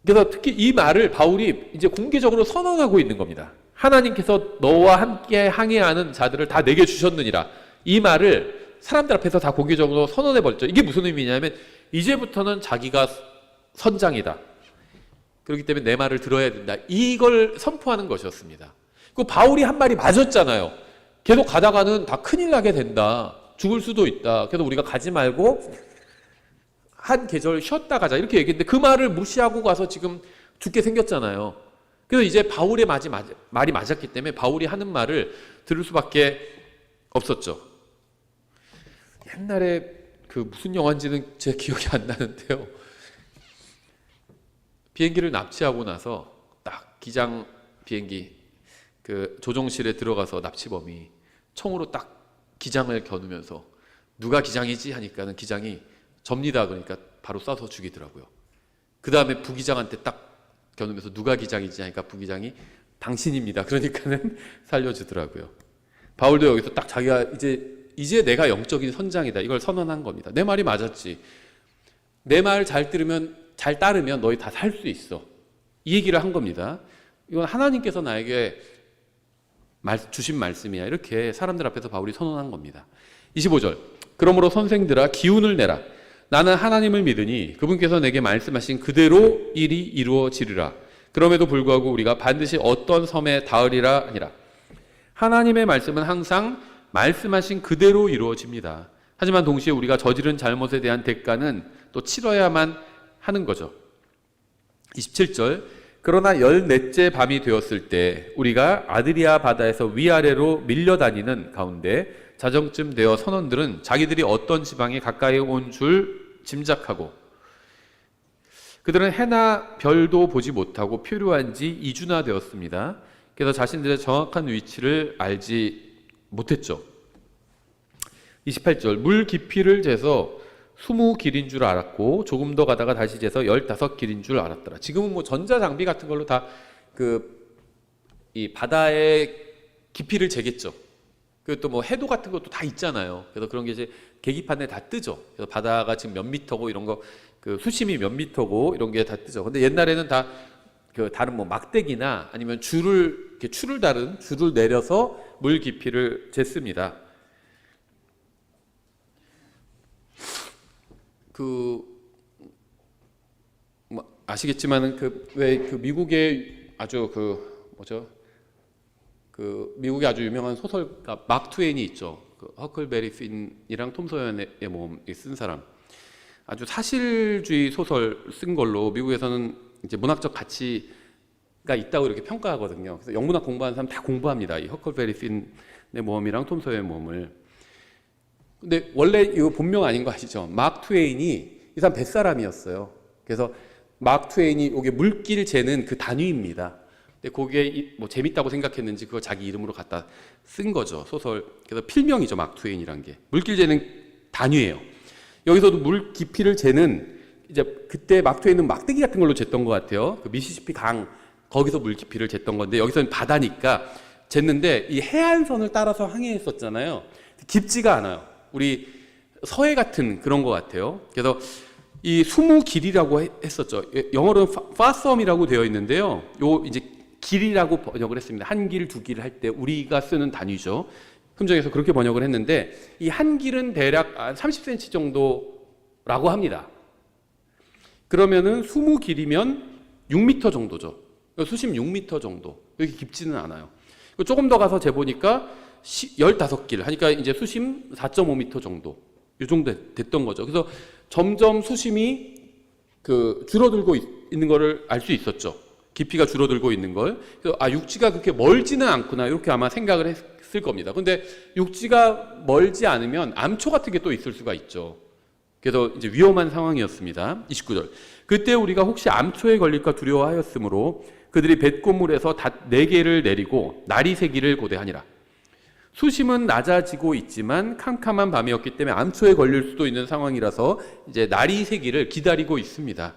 그래서 특히 이 말을 바울이 이제 공개적으로 선언하고 있는 겁니다. 하나님께서 너와 함께 항해하는 자들을 다 내게 주셨느니라. 이 말을 사람들 앞에서 다 공개적으로 선언해 버렸죠. 이게 무슨 의미냐면 이제부터는 자기가 선장이다. 그렇기 때문에 내 말을 들어야 된다. 이걸 선포하는 것이었습니다. 그 바울이 한 말이 맞았잖아요. 계속 가다가는 다 큰일 나게 된다. 죽을 수도 있다. 그래서 우리가 가지 말고 한 계절 쉬었다 가자 이렇게 얘기했는데 그 말을 무시하고 가서 지금 죽게 생겼잖아요. 그래서 이제 바울의 말이 맞았기 때문에 바울이 하는 말을 들을 수밖에 없었죠. 옛날에 그 무슨 영화인지는 제 기억이 안 나는데요. 비행기를 납치하고 나서 딱 기장 비행기 그 조종실에 들어가서 납치범이 총으로 딱 기장을 겨누면서 누가 기장이지 하니까는 기장이 접니다 그러니까 바로 쏴서 죽이더라고요. 그 다음에 부기장한테 딱 겨누면서 누가 기장이지 하니까 부기장이 당신입니다 그러니까는 살려주더라고요. 바울도 여기서 딱 자기가 이제 내가 영적인 선장이다 이걸 선언한 겁니다. 내 말이 맞았지. 내 말 잘 따르면 너희 다 살 수 있어. 이 얘기를 한 겁니다. 이건 하나님께서 나에게 주신 말씀이야. 이렇게 사람들 앞에서 바울이 선언한 겁니다. 25절 그러므로 선생들아 기운을 내라. 나는 하나님을 믿으니 그분께서 내게 말씀하신 그대로 일이 이루어지리라. 그럼에도 불구하고 우리가 반드시 어떤 섬에 닿으리라 하니라. 하나님의 말씀은 항상 말씀하신 그대로 이루어집니다. 하지만 동시에 우리가 저지른 잘못에 대한 대가는 또 치러야만 하는 거죠. 27절 그러나 14째 밤이 되었을 때 우리가 아드리아 바다에서 위아래로 밀려다니는 가운데 자정쯤 되어 선원들은 자기들이 어떤 지방에 가까이 온 줄 짐작하고 그들은 해나 별도 보지 못하고 표류한 지 2주나 되었습니다. 그래서 자신들의 정확한 위치를 알지 못했죠. 28절 물 깊이를 재서 20길인 줄 알았고 조금 더 가다가 다시 재서 15길인 줄 알았더라. 지금은 뭐 전자장비 같은 걸로 다 이 바다의 깊이를 재겠죠. 그리고 또 뭐 해도 같은 것도 다 있잖아요. 그래서 그런 게 이제 계기판에 다 뜨죠. 그래서 바다가 지금 몇 미터고 이런 거 그 수심이 몇 미터고 이런 게 다 뜨죠. 근데 옛날에는 다 그 다른 뭐 막대기나 아니면 이렇게 줄을 다른 줄을 내려서 물 깊이를 쟀습니다. 뭐 아시겠지만은 왜 미국의 아주 미국의 아주 유명한 소설가 막 트웨인이 있죠. 허클베리 핀이랑 톰 소여의 모험 쓴 사람. 아주 사실주의 소설 쓴 걸로 미국에서는 이제 문학적 가치가 있다고 이렇게 평가하거든요. 그래서 영문학 공부하는 사람 다 공부합니다. 이 허클베리 핀의 모험이랑 톰 소여의 모험을. 근데 원래 이거 본명 아닌 거 아시죠? 막 트웨인이 이 사람 뱃사람이었어요. 그래서 막 트웨인이 이게 물길 재는 그 단위입니다. 근데 그게 뭐 재밌다고 생각했는지 그거 자기 이름으로 갖다 쓴 거죠. 소설. 그래서 필명이죠. 막 트웨인이란 게. 물길 재는 단위예요. 여기서도 물 깊이를 재는 이제 그때 막 트웨인은 막대기 같은 걸로 쟀던 것 같아요. 그 미시시피 강 거기서 물 깊이를 쟀던 건데 여기서는 바다니까 쟀는데 이 해안선을 따라서 항해했었잖아요. 깊지가 않아요. 우리 서해 같은 그런 것 같아요. 그래서 이 20길이라고 했었죠. 영어로는 파썸이라고 되어 있는데요. 요 이제 길이라고 번역을 했습니다. 한 길, 두 길 할 때 우리가 쓰는 단위죠. 함정에서 그렇게 번역을 했는데 이 한 길은 대략 30cm 정도라고 합니다. 그러면은 20길이면 6m 정도죠. 수심 6m 정도. 여기 깊지는 않아요. 조금 더 가서 재보니까 15길 하니까 이제 수심 4.5m 정도. 이 정도 됐던 거죠. 그래서 점점 수심이 줄어들고 있는 거를 알 수 있었죠. 깊이가 줄어들고 있는 걸. 그래서 육지가 그렇게 멀지는 않구나 이렇게 아마 생각을 했을 겁니다. 근데 육지가 멀지 않으면 암초 같은 게 또 있을 수가 있죠. 그래서 이제 위험한 상황이었습니다. 29절. 그때 우리가 혹시 암초에 걸릴까 두려워하였으므로 그들이 뱃고물에서 닷 4개를 내리고 날이 새기를 고대하니라. 수심은 낮아지고 있지만 캄캄한 밤이었기 때문에 암초에 걸릴 수도 있는 상황이라서 이제 날이 새기를 기다리고 있습니다.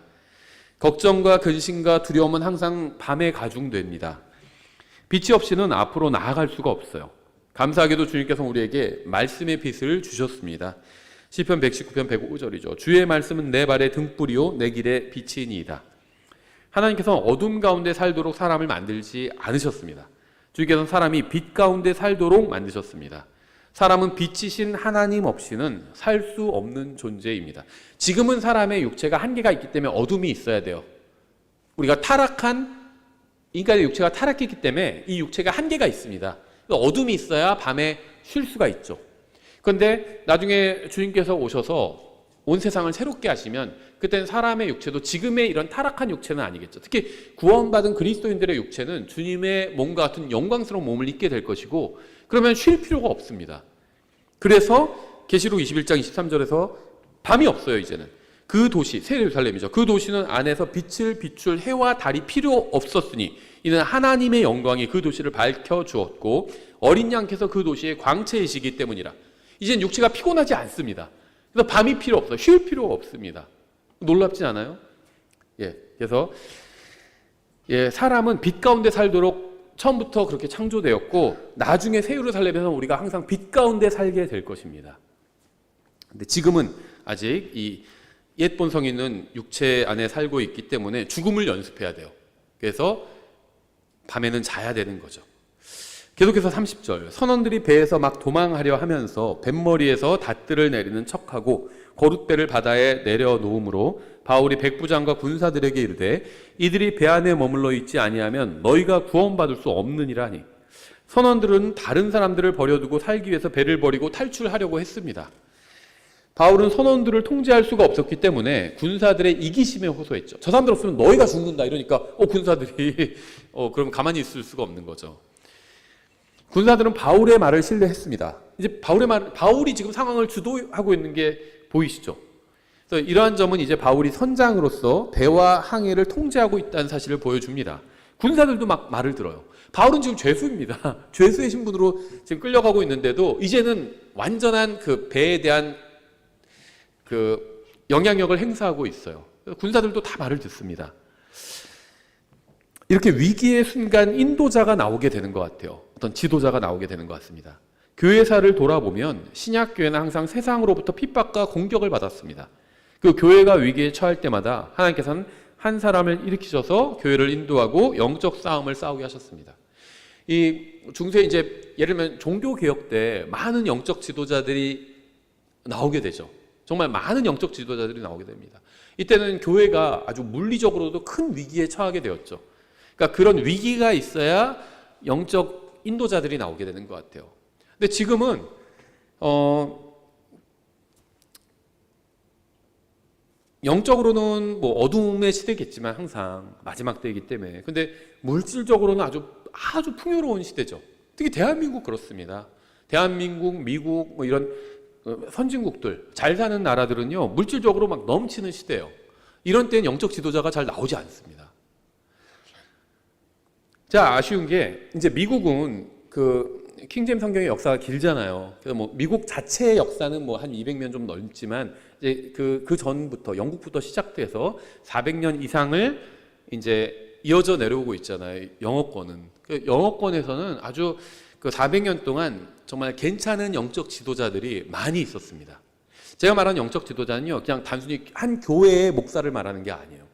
걱정과 근심과 두려움은 항상 밤에 가중됩니다. 빛이 없이는 앞으로 나아갈 수가 없어요. 감사하게도 주님께서 우리에게 말씀의 빛을 주셨습니다. 시편 119편 105절이죠. 주의 말씀은 내 발의 등불이요 내 길의 빛이니이다. 하나님께서 어둠 가운데 살도록 사람을 만들지 않으셨습니다. 주님께서는 사람이 빛 가운데 살도록 만드셨습니다. 사람은 빛이신 하나님 없이는 살 수 없는 존재입니다. 지금은 사람의 육체가 한계가 있기 때문에 어둠이 있어야 돼요. 우리가 인간의 육체가 타락했기 때문에 이 육체가 한계가 있습니다. 어둠이 있어야 밤에 쉴 수가 있죠. 그런데 나중에 주님께서 오셔서 온 세상을 새롭게 하시면 그때는 사람의 육체도 지금의 이런 타락한 육체는 아니겠죠. 특히 구원받은 그리스도인들의 육체는 주님의 몸과 같은 영광스러운 몸을 입게 될 것이고 그러면 쉴 필요가 없습니다. 그래서 계시록 21장 23절에서 밤이 없어요. 이제는 그 도시 새 예루살렘이죠. 그 도시는 안에서 빛을 비출 해와 달이 필요 없었으니 이는 하나님의 영광이 그 도시를 밝혀주었고 어린 양께서 그 도시의 광채이시기 때문이라. 이젠 육체가 피곤하지 않습니다. 그래서 밤이 필요 없어요. 쉴 필요가 없습니다. 놀랍지 않아요? 그래서 사람은 빛 가운데 살도록 처음부터 그렇게 창조되었고 나중에 새 예루살렘에서 우리가 항상 빛 가운데 살게 될 것입니다. 근데 지금은 아직 이 옛 본성이 있는 육체 안에 살고 있기 때문에 죽음을 연습해야 돼요. 그래서 밤에는 자야 되는 거죠. 계속해서 30절. 선원들이 배에서 막 도망하려 하면서 뱃머리에서 닷들을 내리는 척하고 거룻배를 바다에 내려놓음으로 바울이 백부장과 군사들에게 이르되 이들이 배 안에 머물러 있지 아니하면 너희가 구원받을 수 없느니라 하니 선원들은 다른 사람들을 버려두고 살기 위해서 배를 버리고 탈출하려고 했습니다. 바울은 선원들을 통제할 수가 없었기 때문에 군사들의 이기심에 호소했죠. 저 사람들 없으면 너희가 죽는다 이러니까 군사들이 그럼 가만히 있을 수가 없는 거죠. 군사들은 바울의 말을 신뢰했습니다. 이제 바울이 지금 상황을 주도하고 있는 게 보이시죠? 그래서 이러한 점은 이제 바울이 선장으로서 배와 항해를 통제하고 있다는 사실을 보여줍니다. 군사들도 막 말을 들어요. 바울은 지금 죄수입니다. 죄수의 신분으로 지금 끌려가고 있는데도 이제는 완전한 그 배에 대한 그 영향력을 행사하고 있어요. 군사들도 다 말을 듣습니다. 이렇게 위기의 순간 인도자가 나오게 되는 것 같아요. 어떤 지도자가 나오게 되는 것 같습니다. 교회사를 돌아보면 신약교회는 항상 세상으로부터 핍박과 공격을 받았습니다. 그 교회가 위기에 처할 때마다 하나님께서는 한 사람을 일으키셔서 교회를 인도하고 영적 싸움을 싸우게 하셨습니다. 이 중세 이제 예를 들면 종교개혁 때 많은 영적 지도자들이 나오게 되죠. 정말 많은 영적 지도자들이 나오게 됩니다. 이때는 교회가 아주 물리적으로도 큰 위기에 처하게 되었죠. 그러니까 그런 위기가 있어야 영적 인도자들이 나오게 되는 것 같아요. 근데 지금은 영적으로는 뭐 어둠의 시대겠지만 항상 마지막 때이기 때문에 근데 물질적으로는 아주 풍요로운 시대죠. 특히 대한민국 그렇습니다. 대한민국, 미국 뭐 이런 선진국들 잘 사는 나라들은요 물질적으로 막 넘치는 시대예요. 이런 때는 영적 지도자가 잘 나오지 않습니다. 자, 아쉬운 게 이제 미국은 그 킹제임 성경의 역사가 길잖아요. 그래서 뭐 미국 자체의 역사는 뭐 한 200년 좀 넘지만 이제 그 전부터 영국부터 시작돼서 400년 이상을 이제 이어져 내려오고 있잖아요. 영어권은 그 영어권에서는 아주 그 400년 동안 정말 괜찮은 영적 지도자들이 많이 있었습니다. 제가 말하는 영적 지도자는요, 그냥 단순히 한 교회의 목사를 말하는 게 아니에요.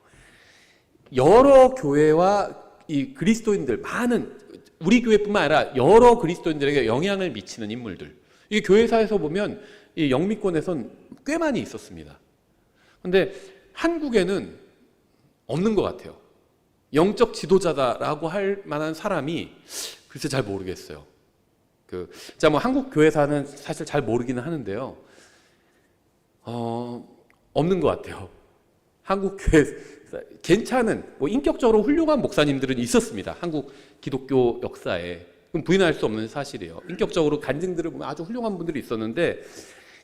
여러 교회와 이 그리스도인들 많은 우리 교회뿐만 아니라 여러 그리스도인들에게 영향을 미치는 인물들. 이 교회사에서 보면 이 영미권에선 꽤 많이 있었습니다. 그런데 한국에는 없는 것 같아요. 영적 지도자다라고 할 만한 사람이 글쎄 잘 모르겠어요. 제가 뭐 한국 교회사는 사실 잘 모르기는 하는데요. 없는 것 같아요. 한국 교회 괜찮은 인격적으로 훌륭한 목사님들은 있었습니다. 한국 기독교 역사에. 그럼 부인할 수 없는 사실이에요. 인격적으로 간증들을 보면 아주 훌륭한 분들이 있었는데,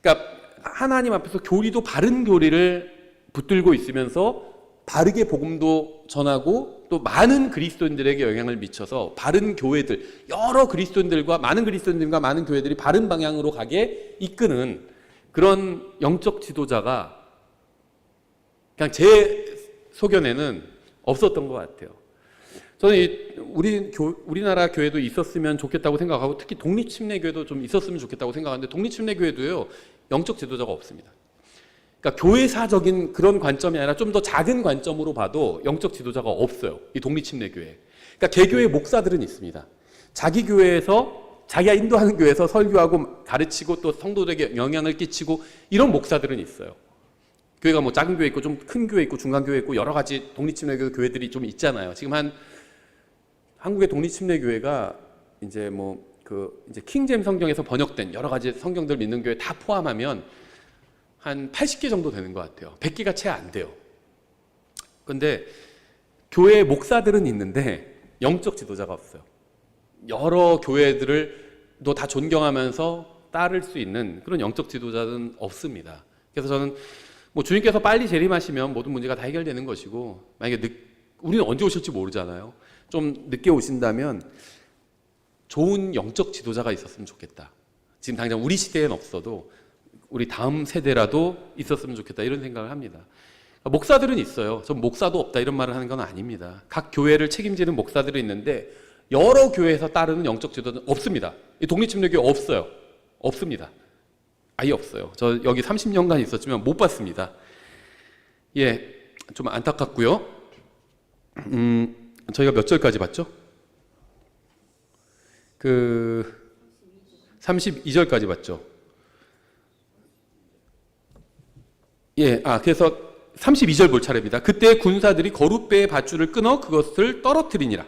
그러니까 하나님 앞에서 교리도 바른 교리를 붙들고 있으면서 바르게 복음도 전하고 또 많은 그리스도인들에게 영향을 미쳐서 바른 교회들, 여러 그리스도인들과 많은 교회들이 바른 방향으로 가게 이끄는 그런 영적 지도자가 그냥 제 소견에는 없었던 것 같아요. 저는 우리나라 교회도 있었으면 좋겠다고 생각하고, 특히 독립침례교회도 좀 있었으면 좋겠다고 생각하는데, 독립침례교회도요 영적 지도자가 없습니다. 그러니까 교회사적인 그런 관점이 아니라 좀 더 작은 관점으로 봐도 영적 지도자가 없어요. 이 독립침례교회. 그러니까 개교회 목사들은 있습니다. 자기 교회에서, 자기가 인도하는 교회에서 설교하고 가르치고 또 성도들에게 영향을 끼치고 이런 목사들은 있어요. 교회가 뭐 작은 교회 있고 좀 큰 교회 있고 중간 교회 있고 여러 가지 독립침례교 교회들이 좀 있잖아요. 지금 한국의 독립침례교회가 이제 이제 킹제임 성경에서 번역된 여러 가지 성경들 믿는 교회 다 포함하면 한 80개 정도 되는 것 같아요. 100개가 채 안 돼요. 그런데 교회 목사들은 있는데 영적 지도자가 없어요. 여러 교회들을 또 다 존경하면서 따를 수 있는 그런 영적 지도자는 없습니다. 그래서 저는 주님께서 빨리 재림하시면 모든 문제가 다 해결되는 것이고, 만약에 우리는 언제 오실지 모르잖아요. 좀 늦게 오신다면 좋은 영적 지도자가 있었으면 좋겠다. 지금 당장 우리 시대엔 없어도 우리 다음 세대라도 있었으면 좋겠다, 이런 생각을 합니다. 목사들은 있어요. 전 목사도 없다 이런 말을 하는 건 아닙니다. 각 교회를 책임지는 목사들이 있는데 여러 교회에서 따르는 영적 지도자는 없습니다. 이 독립침례교회 없어요. 없습니다. 아예 없어요. 저 여기 30년간 있었지만 못 봤습니다. 예, 좀 안타깝고요. 저희가 몇 절까지 봤죠? 32절까지 봤죠. 예, 그래서 32절 볼 차례입니다. 그때 군사들이 거룻배의 밧줄을 끊어 그것을 떨어뜨리니라.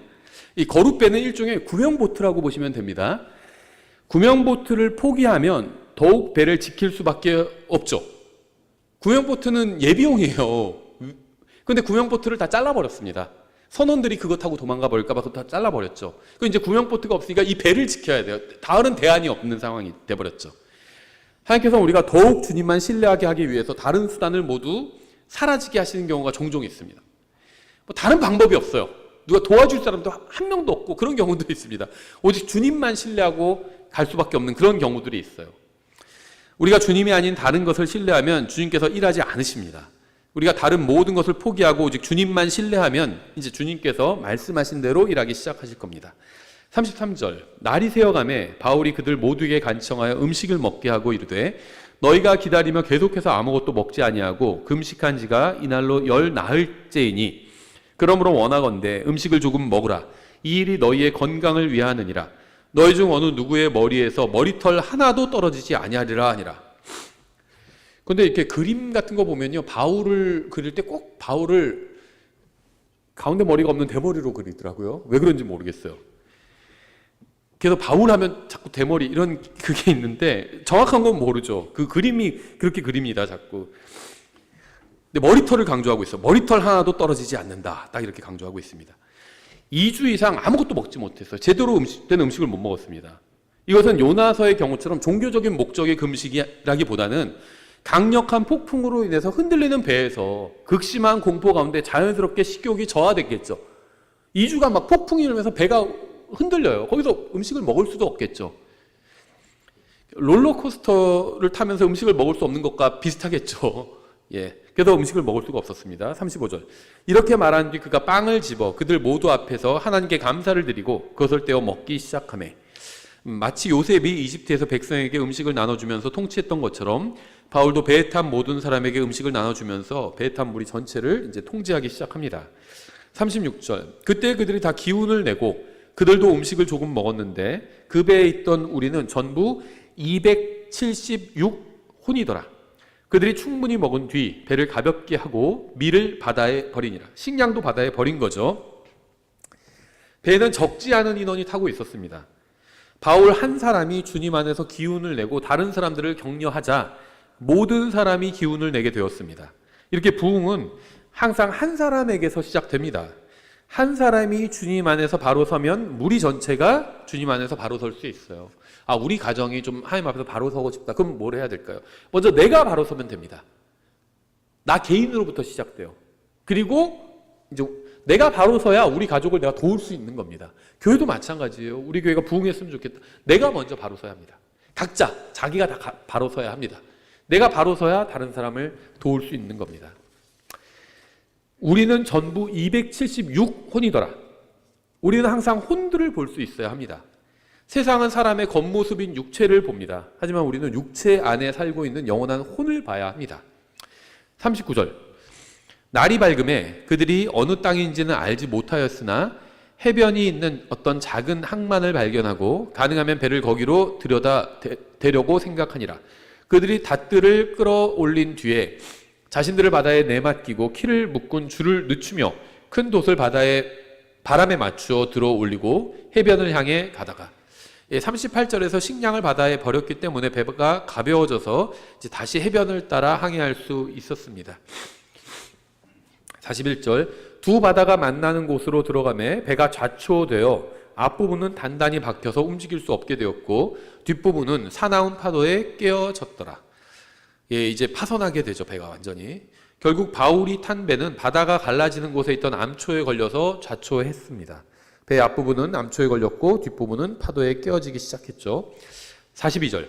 이 거룻배는 일종의 구명보트라고 보시면 됩니다. 구명보트를 포기하면 더욱 배를 지킬 수밖에 없죠. 구명보트는 예비용이에요. 그런데 구명보트를 다 잘라버렸습니다. 선원들이 그것 타고 도망가 버릴까 봐 다 잘라버렸죠. 그 이제 구명보트가 없으니까 이 배를 지켜야 돼요. 다른 대안이 없는 상황이 돼버렸죠. 하나님께서 우리가 더욱 주님만 신뢰하게 하기 위해서 다른 수단을 모두 사라지게 하시는 경우가 종종 있습니다. 다른 방법이 없어요. 누가 도와줄 사람도 한 명도 없고 그런 경우도 있습니다. 오직 주님만 신뢰하고 갈 수밖에 없는 그런 경우들이 있어요. 우리가 주님이 아닌 다른 것을 신뢰하면 주님께서 일하지 않으십니다. 우리가 다른 모든 것을 포기하고 오직 주님만 신뢰하면 이제 주님께서 말씀하신 대로 일하기 시작하실 겁니다. 33절, 날이 새어가매 바울이 그들 모두에게 간청하여 음식을 먹게 하고 이르되 너희가 기다리며 계속해서 아무것도 먹지 아니하고 금식한 지가 이날로 10나흘째이니 그러므로 원하건대 음식을 조금 먹으라. 이 일이 너희의 건강을 위하느니라. 너희 중 어느 누구의 머리에서 머리털 하나도 떨어지지 아니하리라 하니라. 근데 이렇게 그림 같은 거 보면요, 바울을 그릴 때 꼭 바울을 가운데 머리가 없는 대머리로 그리더라고요. 왜 그런지 모르겠어요. 그래서 바울 하면 자꾸 대머리 이런 그게 있는데 정확한 건 모르죠. 그 그림이 그렇게 그립니다, 자꾸. 근데 머리털을 강조하고 있어. 머리털 하나도 떨어지지 않는다. 딱 이렇게 강조하고 있습니다. 2주 이상 아무것도 먹지 못했어요. 제대로 된 음식을 못 먹었습니다. 이것은 요나서의 경우처럼 종교적인 목적의 금식이라기보다는 강력한 폭풍으로 인해서 흔들리는 배에서 극심한 공포 가운데 자연스럽게 식욕이 저하됐겠죠. 2주간 막 폭풍이 일면서 배가 흔들려요. 거기서 음식을 먹을 수도 없겠죠. 롤러코스터를 타면서 음식을 먹을 수 없는 것과 비슷하겠죠. 예. 그래서 음식을 먹을 수가 없었습니다. 35절. 이렇게 말한 뒤 그가 빵을 집어 그들 모두 앞에서 하나님께 감사를 드리고 그것을 떼어 먹기 시작하매, 마치 요셉이 이집트에서 백성에게 음식을 나눠주면서 통치했던 것처럼 바울도 배에 탄 모든 사람에게 음식을 나눠주면서 배에 탄 무리 전체를 이제 통제하기 시작합니다. 36절. 그때 그들이 다 기운을 내고 그들도 음식을 조금 먹었는데 그 배에 있던 우리는 전부 276혼이더라. 그들이 충분히 먹은 뒤 배를 가볍게 하고 밀을 바다에 버리니라. 식량도 바다에 버린 거죠. 배에는 적지 않은 인원이 타고 있었습니다. 바울 한 사람이 주님 안에서 기운을 내고 다른 사람들을 격려하자 모든 사람이 기운을 내게 되었습니다. 이렇게 부흥은 항상 한 사람에게서 시작됩니다. 한 사람이 주님 안에서 바로 서면 무리 전체가 주님 안에서 바로 설 수 있어요. 우리 가정이 좀 하나님 앞에서 바로 서고 싶다. 그럼 뭘 해야 될까요? 먼저 내가 바로 서면 됩니다. 나 개인으로부터 시작돼요. 그리고 이제 내가 바로 서야 우리 가족을 내가 도울 수 있는 겁니다. 교회도 마찬가지예요. 우리 교회가 부흥했으면 좋겠다. 내가 먼저 바로 서야 합니다. 각자 자기가 다 바로 서야 합니다. 내가 바로 서야 다른 사람을 도울 수 있는 겁니다. 우리는 전부 276혼이더라. 우리는 항상 혼들을 볼 수 있어야 합니다. 세상은 사람의 겉모습인 육체를 봅니다. 하지만 우리는 육체 안에 살고 있는 영원한 혼을 봐야 합니다. 39절. 날이 밝음에 그들이 어느 땅인지는 알지 못하였으나 해변이 있는 어떤 작은 항만을 발견하고 가능하면 배를 거기로 들여다 대려고 생각하니라. 그들이 닷들을 끌어올린 뒤에 자신들을 바다에 내맡기고 키를 묶은 줄을 늦추며 큰 돛을 바람에 맞추어 들어 올리고 해변을 향해 가다가 38절에서 식량을 바다에 버렸기 때문에 배가 가벼워져서 이제 다시 해변을 따라 항해할 수 있었습니다. 41절. 두 바다가 만나는 곳으로 들어가매 배가 좌초되어 앞부분은 단단히 박혀서 움직일 수 없게 되었고 뒷부분은 사나운 파도에 깨어졌더라. 이제 파손하게 되죠. 배가 완전히. 결국 바울이 탄 배는 바다가 갈라지는 곳에 있던 암초에 걸려서 좌초했습니다. 배 앞부분은 암초에 걸렸고 뒷부분은 파도에 깨어지기 시작했죠. 42절.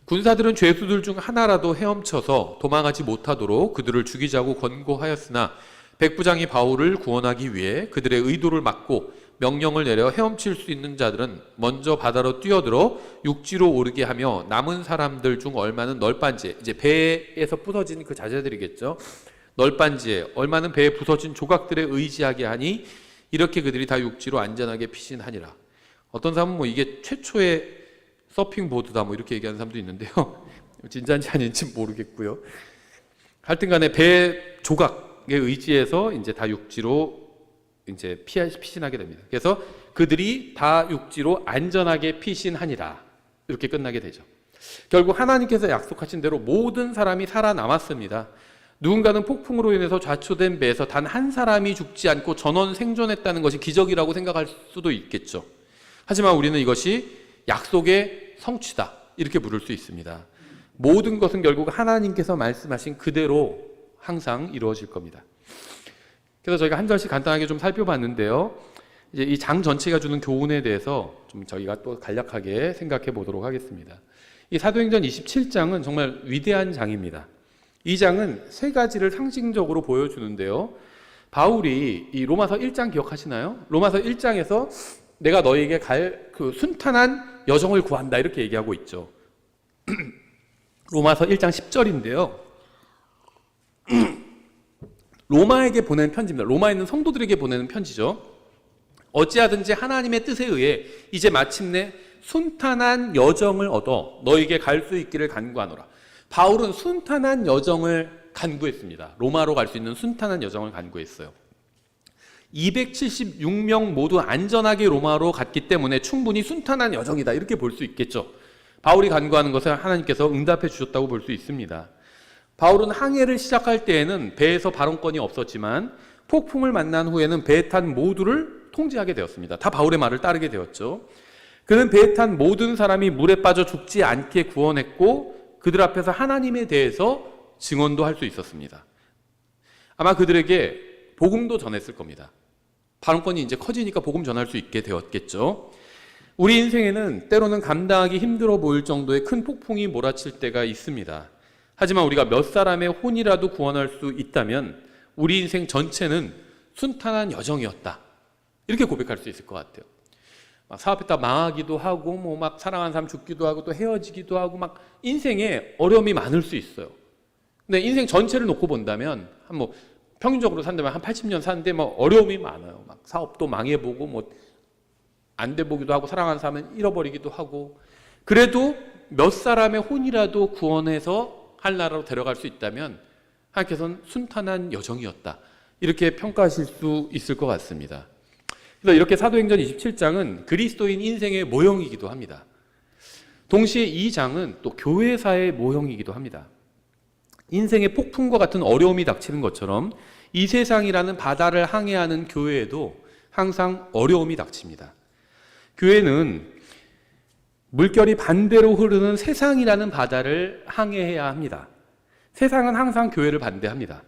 군사들은 죄수들 중 하나라도 헤엄쳐서 도망하지 못하도록 그들을 죽이자고 권고하였으나 백부장이 바울을 구원하기 위해 그들의 의도를 막고 명령을 내려 헤엄칠 수 있는 자들은 먼저 바다로 뛰어들어 육지로 오르게 하며 남은 사람들 중 얼마는 널빤지에, 이제 배에서 부서진 그 자재들이겠죠. 널빤지에 얼마는 배에 부서진 조각들에 의지하게 하니 이렇게 그들이 다 육지로 안전하게 피신하니라. 어떤 사람은 이게 최초의 서핑보드다 이렇게 얘기하는 사람도 있는데요. 진짜인지 아닌지 모르겠고요. 하여튼 간에 배 조각에 의지해서 이제 다 육지로 이제 피신하게 됩니다. 그래서 그들이 다 육지로 안전하게 피신하니라. 이렇게 끝나게 되죠. 결국 하나님께서 약속하신 대로 모든 사람이 살아남았습니다. 누군가는 폭풍으로 인해서 좌초된 배에서 단 한 사람이 죽지 않고 전원 생존했다는 것이 기적이라고 생각할 수도 있겠죠. 하지만 우리는 이것이 약속의 성취다 이렇게 부를 수 있습니다. 모든 것은 결국 하나님께서 말씀하신 그대로 항상 이루어질 겁니다. 그래서 저희가 한 절씩 간단하게 좀 살펴봤는데요. 이제 이 장 전체가 주는 교훈에 대해서 좀 저희가 또 간략하게 생각해 보도록 하겠습니다. 이 사도행전 27장은 정말 위대한 장입니다. 이 장은 세 가지를 상징적으로 보여주는데요. 바울이 이 로마서 1장 기억하시나요? 로마서 1장에서 내가 너에게 갈 그 순탄한 여정을 구한다 이렇게 얘기하고 있죠. 로마서 1장 10절인데요. 로마에게 보내는 편지입니다. 로마에 있는 성도들에게 보내는 편지죠. 어찌하든지 하나님의 뜻에 의해 이제 마침내 순탄한 여정을 얻어 너에게 갈 수 있기를 간구하노라. 바울은 순탄한 여정을 간구했습니다. 로마로 갈 수 있는 순탄한 여정을 간구했어요. 276명 모두 안전하게 로마로 갔기 때문에 충분히 순탄한 여정이다 이렇게 볼 수 있겠죠. 바울이 간구하는 것을 하나님께서 응답해 주셨다고 볼 수 있습니다. 바울은 항해를 시작할 때에는 배에서 발언권이 없었지만 폭풍을 만난 후에는 배에 탄 모두를 통제하게 되었습니다. 다 바울의 말을 따르게 되었죠. 그는 배에 탄 모든 사람이 물에 빠져 죽지 않게 구원했고 그들 앞에서 하나님에 대해서 증언도 할 수 있었습니다. 아마 그들에게 복음도 전했을 겁니다. 발언권이 이제 커지니까 복음 전할 수 있게 되었겠죠. 우리 인생에는 때로는 감당하기 힘들어 보일 정도의 큰 폭풍이 몰아칠 때가 있습니다. 하지만 우리가 몇 사람의 혼이라도 구원할 수 있다면 우리 인생 전체는 순탄한 여정이었다. 이렇게 고백할 수 있을 것 같아요. 막 사업했다 망하기도 하고 막 사랑하는 사람 죽기도 하고 또 헤어지기도 하고 막 인생에 어려움이 많을 수 있어요. 근데 인생 전체를 놓고 본다면 평균적으로 산다면 한 80년 사는데 어려움이 많아요. 막 사업도 망해보고 안 돼 보기도 하고 사랑하는 사람은 잃어버리기도 하고 그래도 몇 사람의 혼이라도 구원해서 하늘나라로 데려갈 수 있다면 하나님께서는 순탄한 여정이었다. 이렇게 평가하실 수 있을 것 같습니다. 그래서 이렇게 사도행전 27장은 그리스도인 인생의 모형이기도 합니다. 동시에 이 장은 또 교회사의 모형이기도 합니다. 인생의 폭풍과 같은 어려움이 닥치는 것처럼 이 세상이라는 바다를 항해하는 교회에도 항상 어려움이 닥칩니다. 교회는 물결이 반대로 흐르는 세상이라는 바다를 항해해야 합니다. 세상은 항상 교회를 반대합니다.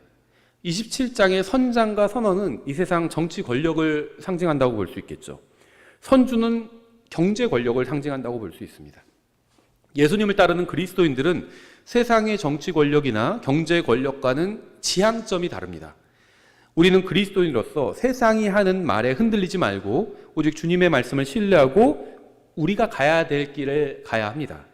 27장의 선장과 선원은 이 세상 정치 권력을 상징한다고 볼 수 있겠죠. 선주는 경제 권력을 상징한다고 볼 수 있습니다. 예수님을 따르는 그리스도인들은 세상의 정치 권력이나 경제 권력과는 지향점이 다릅니다. 우리는 그리스도인으로서 세상이 하는 말에 흔들리지 말고 오직 주님의 말씀을 신뢰하고 우리가 가야 될 길을 가야 합니다.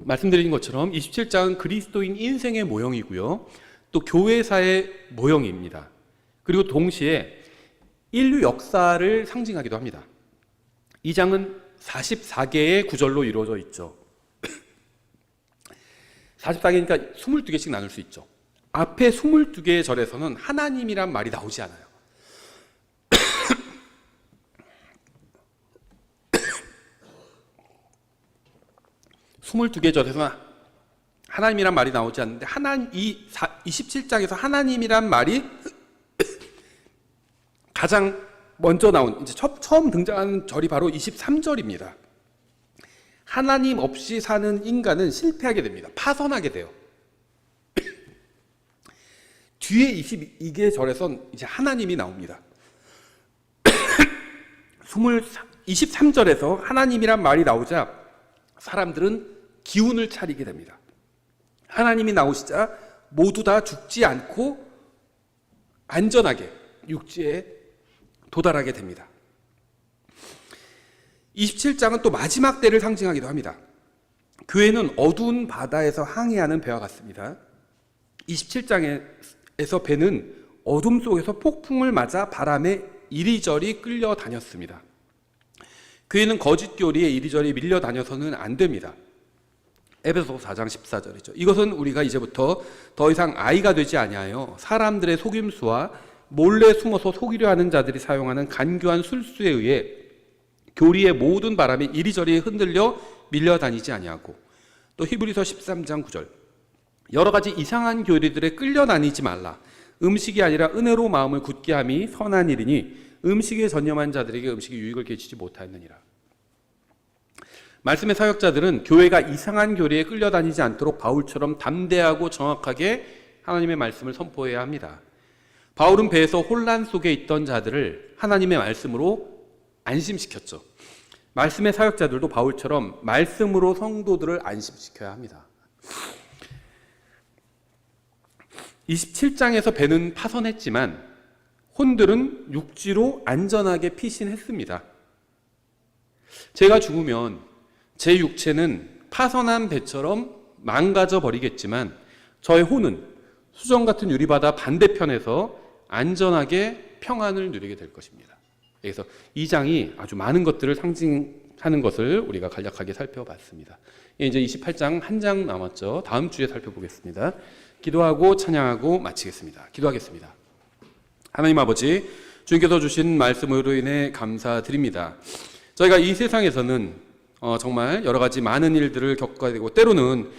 말씀드린 것처럼 27장은 그리스도인 인생의 모형이고요. 또 교회사의 모형입니다. 그리고 동시에 인류 역사를 상징하기도 합니다. 이 장은 44개의 구절로 이루어져 있죠. 44개니까 22개씩 나눌 수 있죠. 앞에 22개의 절에서는 하나님이란 말이 나오지 않아요. 22개 절에서는 하나님이란 말이 나오지 않는데 27장에서 하나님이란 말이 가장 먼저 나온, 이제 처음 등장하는 절이 바로 23절입니다. 하나님 없이 사는 인간은 실패하게 됩니다. 파선하게 돼요. 뒤에 22개 절에선 이제 하나님이 나옵니다. 23절에서 하나님이란 말이 나오자 사람들은 기운을 차리게 됩니다. 하나님이 나오시자 모두 다 죽지 않고 안전하게 육지에 도달하게 됩니다. 27장은 또 마지막 때를 상징하기도 합니다. 교회는 어두운 바다에서 항해하는 배와 같습니다. 27장에서 배는 어둠 속에서 폭풍을 맞아 바람에 이리저리 끌려다녔습니다. 교회는 거짓 교리에 이리저리 밀려다녀서는 안 됩니다. 에베소서 4장 14절이죠. 이것은 우리가 이제부터 더 이상 아이가 되지 아니하여 사람들의 속임수와 몰래 숨어서 속이려 하는 자들이 사용하는 간교한 술수에 의해 교리의 모든 바람이 이리저리 흔들려 밀려다니지 아니하고, 또 히브리서 13장 9절 여러 가지 이상한 교리들에 끌려다니지 말라. 음식이 아니라 은혜로 마음을 굳게 함이 선한 일이니 음식에 전념한 자들에게 음식이 유익을 끼치지 못하였느니라. 말씀의 사역자들은 교회가 이상한 교리에 끌려다니지 않도록 바울처럼 담대하고 정확하게 하나님의 말씀을 선포해야 합니다. 바울은 배에서 혼란 속에 있던 자들을 하나님의 말씀으로 안심시켰죠. 말씀의 사역자들도 바울처럼 말씀으로 성도들을 안심시켜야 합니다. 27장에서 배는 파선했지만 혼들은 육지로 안전하게 피신했습니다. 제가 죽으면 제 육체는 파선한 배처럼 망가져 버리겠지만 저의 혼은 수정 같은 유리바다 반대편에서 안전하게 평안을 누리게 될 것입니다. 그래서 이 장이 아주 많은 것들을 상징하는 것을 우리가 간략하게 살펴봤습니다. 이제 28장 한 장 남았죠. 다음 주에 살펴보겠습니다. 기도하고 찬양하고 마치겠습니다. 기도하겠습니다. 하나님 아버지, 주님께서 주신 말씀으로 인해 감사드립니다. 저희가 이 세상에서는 정말 여러 가지 많은 일들을 겪어야 되고, 때로는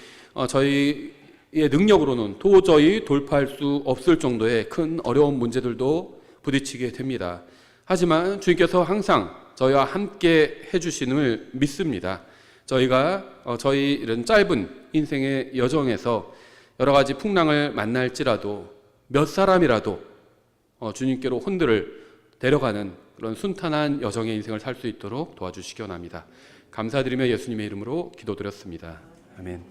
저희의 능력으로는 도저히 돌파할 수 없을 정도의 큰 어려운 문제들도 부딪히게 됩니다. 하지만 주님께서 항상 저희와 함께 해주심을 믿습니다. 저희가 저희 이런 짧은 인생의 여정에서 여러 가지 풍랑을 만날지라도 몇 사람이라도 주님께로 혼들을 데려가는 그런 순탄한 여정의 인생을 살 수 있도록 도와주시기 원합니다. 감사드리며 예수님의 이름으로 기도드렸습니다. 아멘.